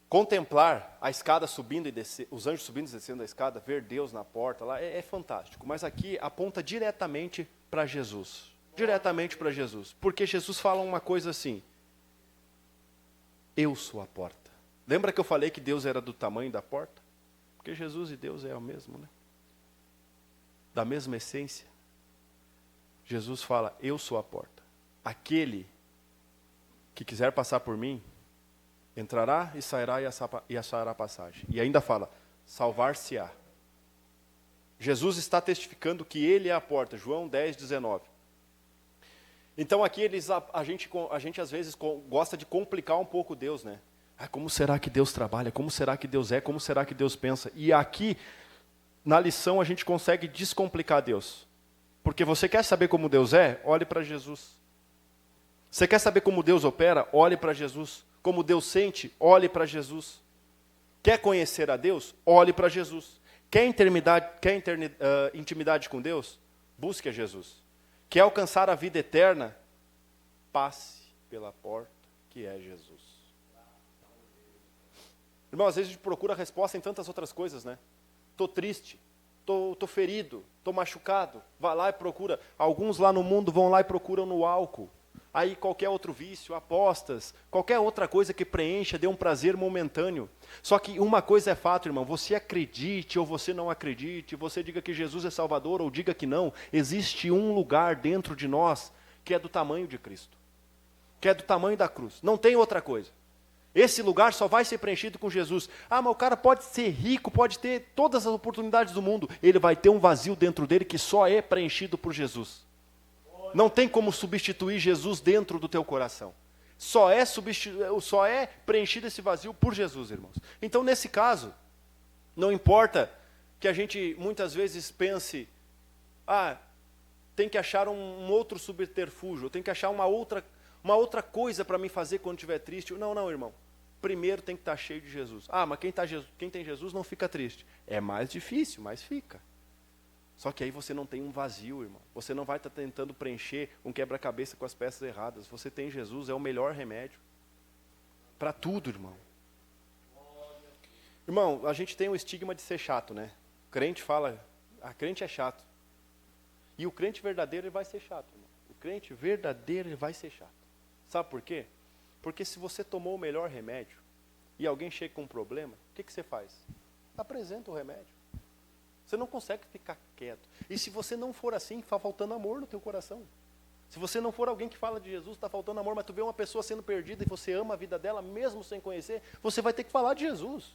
Contemplar a escada subindo e descendo, os anjos subindo e descendo a escada, ver Deus na porta lá, é fantástico. Mas aqui aponta diretamente para Jesus. Diretamente para Jesus. Porque Jesus fala uma coisa assim. Eu sou a porta. Lembra que eu falei que Deus era do tamanho da porta? Porque Jesus e Deus é o mesmo, né? Da mesma essência. Jesus fala, eu sou a porta. Aquele que quiser passar por mim, entrará e sairá e achará passagem. E ainda fala, salvar-se-á. Jesus está testificando que ele é a porta. João 10, 19. Então aqui a gente às vezes gosta de complicar um pouco Deus, né? Como será que Deus trabalha? Como será que Deus é? Como será que Deus pensa? E aqui, na lição, a gente consegue descomplicar Deus. Porque você quer saber como Deus é? Olhe para Jesus. Você quer saber como Deus opera? Olhe para Jesus. Como Deus sente? Olhe para Jesus. Quer conhecer a Deus? Olhe para Jesus. Quer intimidade com Deus? Busque a Jesus. Quer alcançar a vida eterna? Passe pela porta que é Jesus. Irmão, às vezes a gente procura resposta em tantas outras coisas, né? Estou triste, estou ferido, estou machucado. Vai lá e procura. Alguns lá no mundo vão lá e procuram no álcool. Aí qualquer outro vício, apostas, qualquer outra coisa que preencha, dê um prazer momentâneo. Só que uma coisa é fato, irmão, você acredite ou você não acredite, você diga que Jesus é Salvador ou diga que não, existe um lugar dentro de nós que é do tamanho de Cristo, que é do tamanho da cruz, não tem outra coisa. Esse lugar só vai ser preenchido com Jesus. Ah, mas o cara pode ser rico, pode ter todas as oportunidades do mundo, ele vai ter um vazio dentro dele que só é preenchido por Jesus. Não tem como substituir Jesus dentro do teu coração. Só é preenchido esse vazio por Jesus, irmãos. Então, nesse caso, não importa que a gente muitas vezes pense, tem que achar um outro subterfúgio, tem que achar uma outra coisa para me fazer quando estiver triste. Não, irmão. Primeiro tem que estar cheio de Jesus. Mas quem tem Jesus não fica triste. É mais difícil, mas fica. Só que aí você não tem um vazio, irmão. Você não vai estar tentando preencher um quebra-cabeça com as peças erradas. Você tem Jesus, é o melhor remédio. Para tudo, irmão. Irmão, a gente tem um estigma de ser chato, né? O crente fala, crente é chato. E o crente verdadeiro ele vai ser chato, irmão. O crente verdadeiro ele vai ser chato. Sabe por quê? Porque se você tomou o melhor remédio e alguém chega com um problema, o que você faz? Apresenta o remédio. Você não consegue ficar quieto. E se você não for assim, está faltando amor no teu coração. Se você não for alguém que fala de Jesus, está faltando amor, mas tu vê uma pessoa sendo perdida e você ama a vida dela, mesmo sem conhecer, você vai ter que falar de Jesus.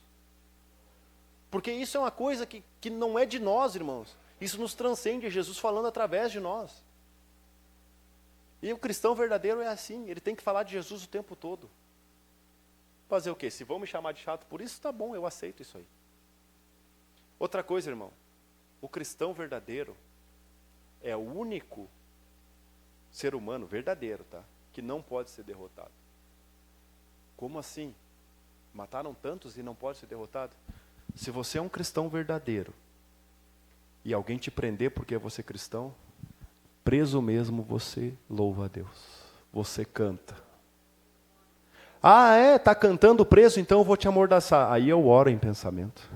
Porque isso é uma coisa que não é de nós, irmãos. Isso nos transcende, Jesus falando através de nós. E o cristão verdadeiro é assim, ele tem que falar de Jesus o tempo todo. Fazer o quê? Se vão me chamar de chato por isso, tá bom, eu aceito isso aí. Outra coisa, irmão, o cristão verdadeiro é o único ser humano verdadeiro, tá? Que não pode ser derrotado. Como assim? Mataram tantos e não pode ser derrotado? Se você é um cristão verdadeiro e alguém te prender porque você é cristão, preso mesmo você louva a Deus. Você canta. Tá cantando preso, então eu vou te amordaçar. Aí eu oro em pensamento.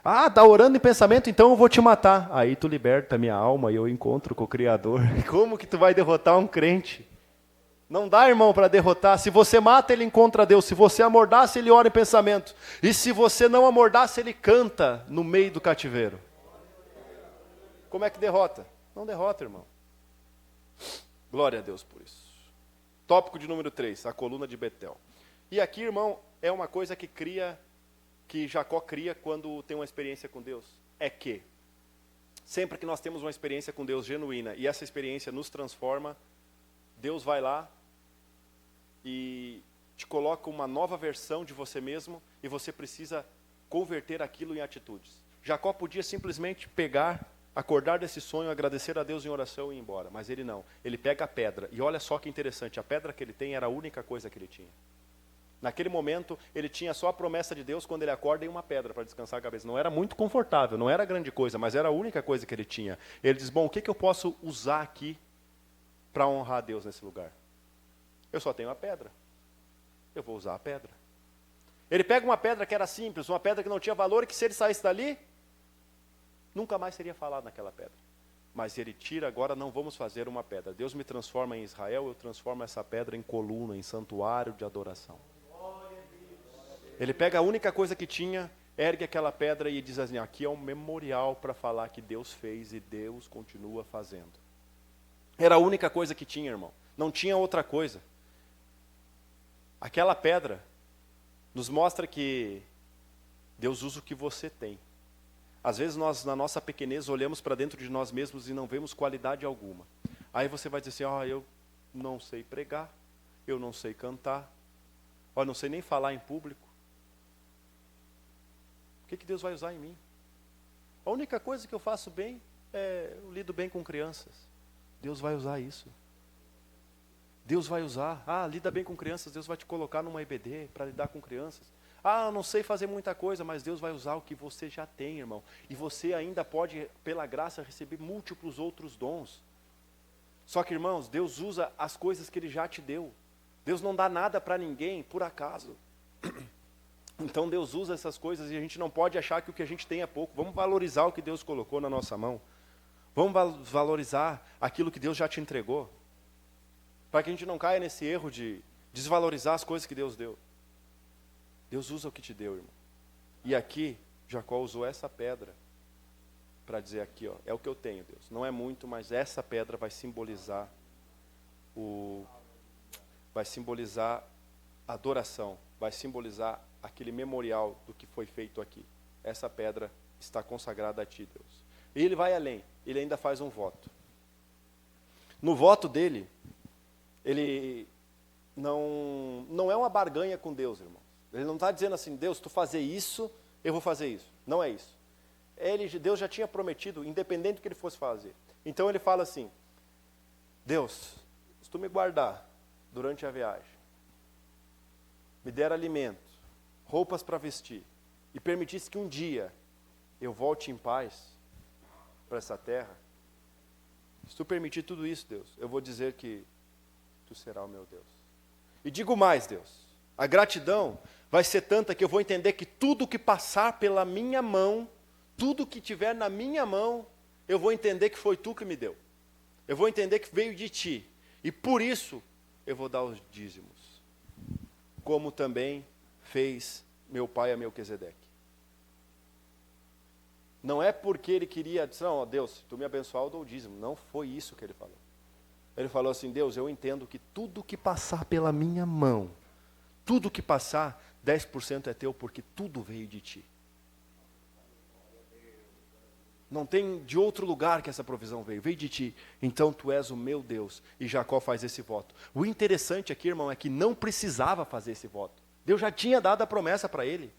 Tá orando em pensamento, então eu vou te matar. Aí tu liberta a minha alma e eu encontro com o Criador. Como que tu vai derrotar um crente? Não dá, irmão, para derrotar. Se você mata, ele encontra Deus. Se você amordaça, ele ora em pensamento. E se você não amordaça, ele canta no meio do cativeiro. Como é que derrota? Não derrota, irmão. Glória a Deus por isso. Tópico de número 3, a coluna de Betel. E aqui, irmão, é uma coisa que Jacó cria quando tem uma experiência com Deus. É que, sempre que nós temos uma experiência com Deus genuína e essa experiência nos transforma, Deus vai lá e te coloca uma nova versão de você mesmo e você precisa converter aquilo em atitudes. Jacó podia simplesmente acordar desse sonho, agradecer a Deus em oração e ir embora, mas ele não. Ele pega a pedra e olha só que interessante, a pedra que ele tem era a única coisa que ele tinha. Naquele momento, ele tinha só a promessa de Deus quando ele acorda e uma pedra para descansar a cabeça. Não era muito confortável, não era grande coisa, mas era a única coisa que ele tinha. Ele diz, bom, o que eu posso usar aqui para honrar a Deus nesse lugar? Eu só tenho a pedra. Eu vou usar a pedra. Ele pega uma pedra que era simples, uma pedra que não tinha valor, e que se ele saísse dali, nunca mais seria falado naquela pedra. Mas ele tira, agora não vamos fazer uma pedra. Deus me transforma em Israel, eu transformo essa pedra em coluna, em santuário de adoração. Ele pega a única coisa que tinha, ergue aquela pedra e diz assim, aqui é um memorial para falar que Deus fez e Deus continua fazendo. Era a única coisa que tinha, irmão. Não tinha outra coisa. Aquela pedra nos mostra que Deus usa o que você tem. Às vezes nós, na nossa pequenez, olhamos para dentro de nós mesmos e não vemos qualidade alguma. Aí você vai dizer assim, eu não sei pregar, eu não sei cantar, eu não sei nem falar em público. O que Deus vai usar em mim? A única coisa que eu faço bem eu lido bem com crianças. Deus vai usar isso. Deus vai usar. Lida bem com crianças, Deus vai te colocar numa EBD para lidar com crianças. Eu não sei fazer muita coisa, mas Deus vai usar o que você já tem, irmão. E você ainda pode, pela graça, receber múltiplos outros dons. Só que, irmãos, Deus usa as coisas que Ele já te deu. Deus não dá nada para ninguém por acaso. Então Deus usa essas coisas e a gente não pode achar que o que a gente tem é pouco. Vamos valorizar o que Deus colocou na nossa mão. Vamos valorizar aquilo que Deus já te entregou. Para que a gente não caia nesse erro de desvalorizar as coisas que Deus deu. Deus usa o que te deu, irmão. E aqui, Jacó usou essa pedra para dizer aqui, ó, é o que eu tenho, Deus. Não é muito, mas essa pedra vai simbolizar a adoração, vai simbolizar aquele memorial do que foi feito aqui. Essa pedra está consagrada a ti, Deus. E ele vai além, ele ainda faz um voto. No voto dele, ele não é uma barganha com Deus, irmãos. Ele não está dizendo assim, Deus, tu fazer isso, eu vou fazer isso. Não é isso. Deus já tinha prometido, independente do que ele fosse fazer. Então ele fala assim, Deus, se tu me guardar durante a viagem, me der alimento, roupas para vestir, e permitisse que um dia eu volte em paz para essa terra, se tu permitir tudo isso, Deus, eu vou dizer que tu será o meu Deus. E digo mais, Deus, a gratidão vai ser tanta que eu vou entender que tudo que passar pela minha mão, tudo que tiver na minha mão, eu vou entender que foi tu que me deu. Eu vou entender que veio de ti. E por isso, eu vou dar os dízimos. Como também fez meu pai a Melquisedeque. Não é porque ele queria, não, Deus, se tu me abençoar, eu dou o dízimo. Não foi isso que ele falou. Ele falou assim, Deus, eu entendo que tudo que passar pela minha mão, tudo que passar, 10% é teu, porque tudo veio de ti. Não tem de outro lugar que essa provisão veio de ti. Então tu és o meu Deus. E Jacó faz esse voto. O interessante aqui, irmão, é que não precisava fazer esse voto. Deus já tinha dado a promessa para ele.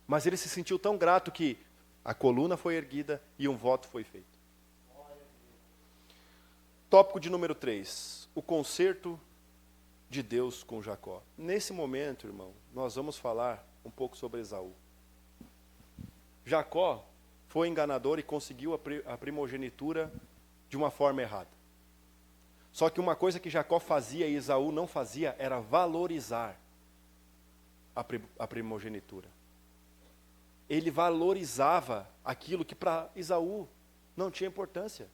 Mas ele se sentiu tão grato que a coluna foi erguida e um voto foi feito. Tópico de número 3. O conserto de Deus com Jacó. Nesse momento, irmão, nós vamos falar um pouco sobre Esaú. Jacó foi enganador e conseguiu a primogenitura de uma forma errada. Só que uma coisa que Jacó fazia e Esaú não fazia era valorizar a primogenitura. Ele valorizava aquilo que para Esaú não tinha importância.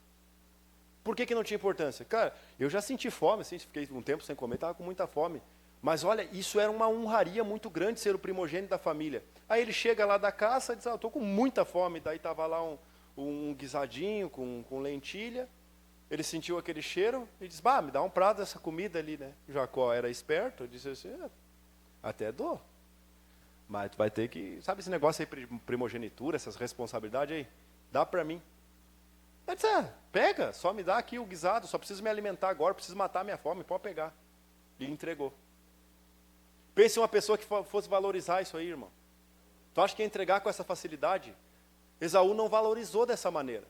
Por que não tinha importância? Cara, eu já senti fome, assim, fiquei um tempo sem comer, estava com muita fome. Mas olha, isso era uma honraria muito grande ser o primogênito da família. Aí ele chega lá da caça e diz, estou com muita fome. Daí estava lá um guisadinho com lentilha. Ele sentiu aquele cheiro e diz, me dá um prato dessa comida ali, né? Jacó era esperto, disse assim, até dou. Mas tu vai ter que, sabe esse negócio aí, primogenitura, essas responsabilidades aí? Dá para mim. Ele disse, pega, só me dá aqui o guisado, só preciso me alimentar agora, preciso matar a minha fome, pode pegar. E entregou. Pense em uma pessoa que fosse valorizar isso aí, irmão. Tu acha que ia entregar com essa facilidade? Esaú não valorizou dessa maneira.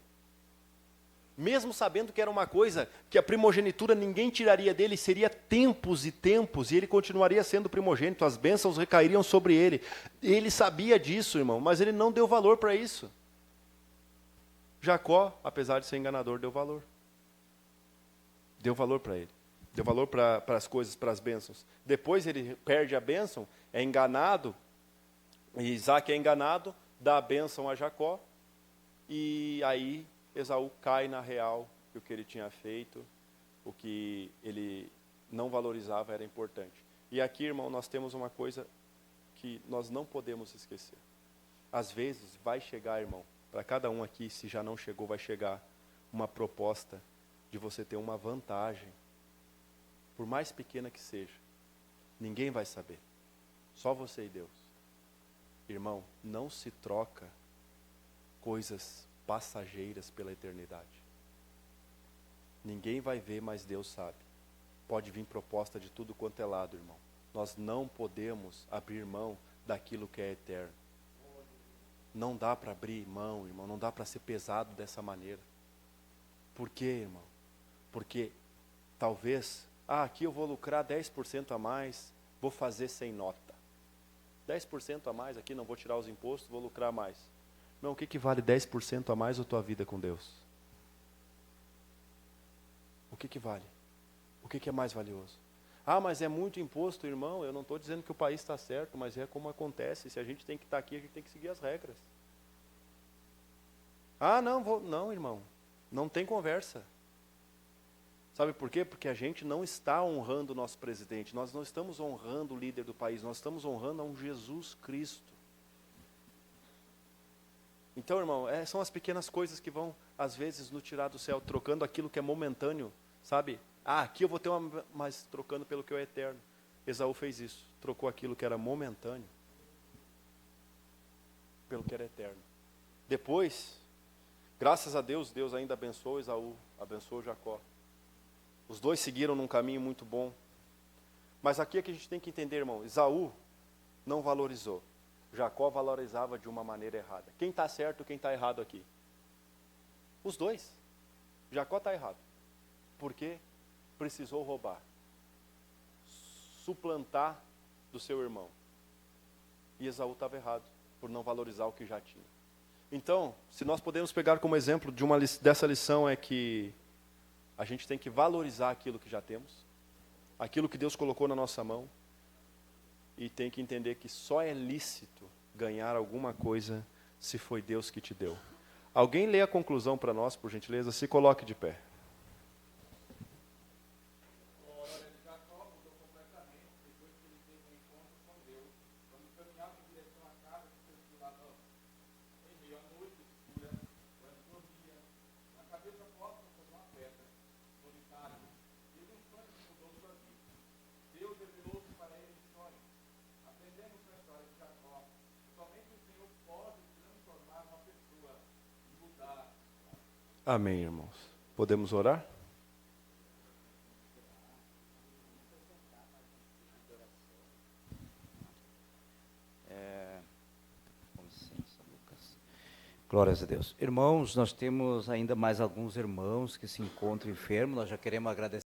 Mesmo sabendo que era uma coisa que a primogenitura ninguém tiraria dele, seria tempos e tempos, e ele continuaria sendo primogênito, as bênçãos recairiam sobre ele. Ele sabia disso, irmão, mas ele não deu valor para isso. Jacó, apesar de ser enganador, deu valor. Deu valor para ele. Deu valor para as coisas, para as bênçãos. Depois ele perde a bênção, é enganado, e Isaac é enganado, dá a bênção a Jacó, e aí Esaú cai na real que o que ele tinha feito, o que ele não valorizava era importante. E aqui, irmão, nós temos uma coisa que nós não podemos esquecer. Às vezes vai chegar, irmão, para cada um aqui, se já não chegou, vai chegar uma proposta de você ter uma vantagem, por mais pequena que seja. Ninguém vai saber, só você e Deus. Irmão, não se troca coisas passageiras pela eternidade. Ninguém vai ver, mas Deus sabe. Pode vir proposta de tudo quanto é lado, irmão. Nós não podemos abrir mão daquilo que é eterno. Não dá para abrir mão, irmão, não dá para ser pesado dessa maneira. Por quê, irmão? Porque talvez, aqui eu vou lucrar 10% a mais, vou fazer sem nota. 10% a mais aqui, não vou tirar os impostos, vou lucrar mais. Não, o que vale 10% a mais a tua vida com Deus? O que vale? O que é mais valioso? Ah, mas é muito imposto, irmão. Eu não estou dizendo que o país está certo, mas é como acontece. Se a gente tem que estar aqui, a gente tem que seguir as regras. Ah, não, não, irmão. Não tem conversa. Sabe por quê? Porque a gente não está honrando o nosso presidente, nós não estamos honrando o líder do país, nós estamos honrando a um Jesus Cristo. Então, irmão, são as pequenas coisas que vão, às vezes, nos tirar do céu, trocando aquilo que é momentâneo, sabe? Ah, aqui eu vou ter mas trocando pelo que é eterno. Esaú fez isso, trocou aquilo que era momentâneo pelo que era eterno. Depois, graças a Deus, Deus ainda abençoou Esaú, abençoou Jacó. Os dois seguiram num caminho muito bom. Mas aqui é que a gente tem que entender, irmão, Esaú não valorizou. Jacó valorizava de uma maneira errada. Quem está certo, quem está errado aqui? Os dois. Jacó está errado. Porque precisou roubar. Suplantar do seu irmão. E Esaú estava errado, por não valorizar o que já tinha. Então, se nós podemos pegar como exemplo dessa lição é que a gente tem que valorizar aquilo que já temos, aquilo que Deus colocou na nossa mão, e tem que entender que só é lícito ganhar alguma coisa se foi Deus que te deu. Alguém lê a conclusão para nós, por gentileza? Se coloque de pé. Amém, irmãos. Podemos orar? Com licença, Lucas. Glórias a Deus. Irmãos, nós temos ainda mais alguns irmãos que se encontram enfermos, nós já queremos agradecer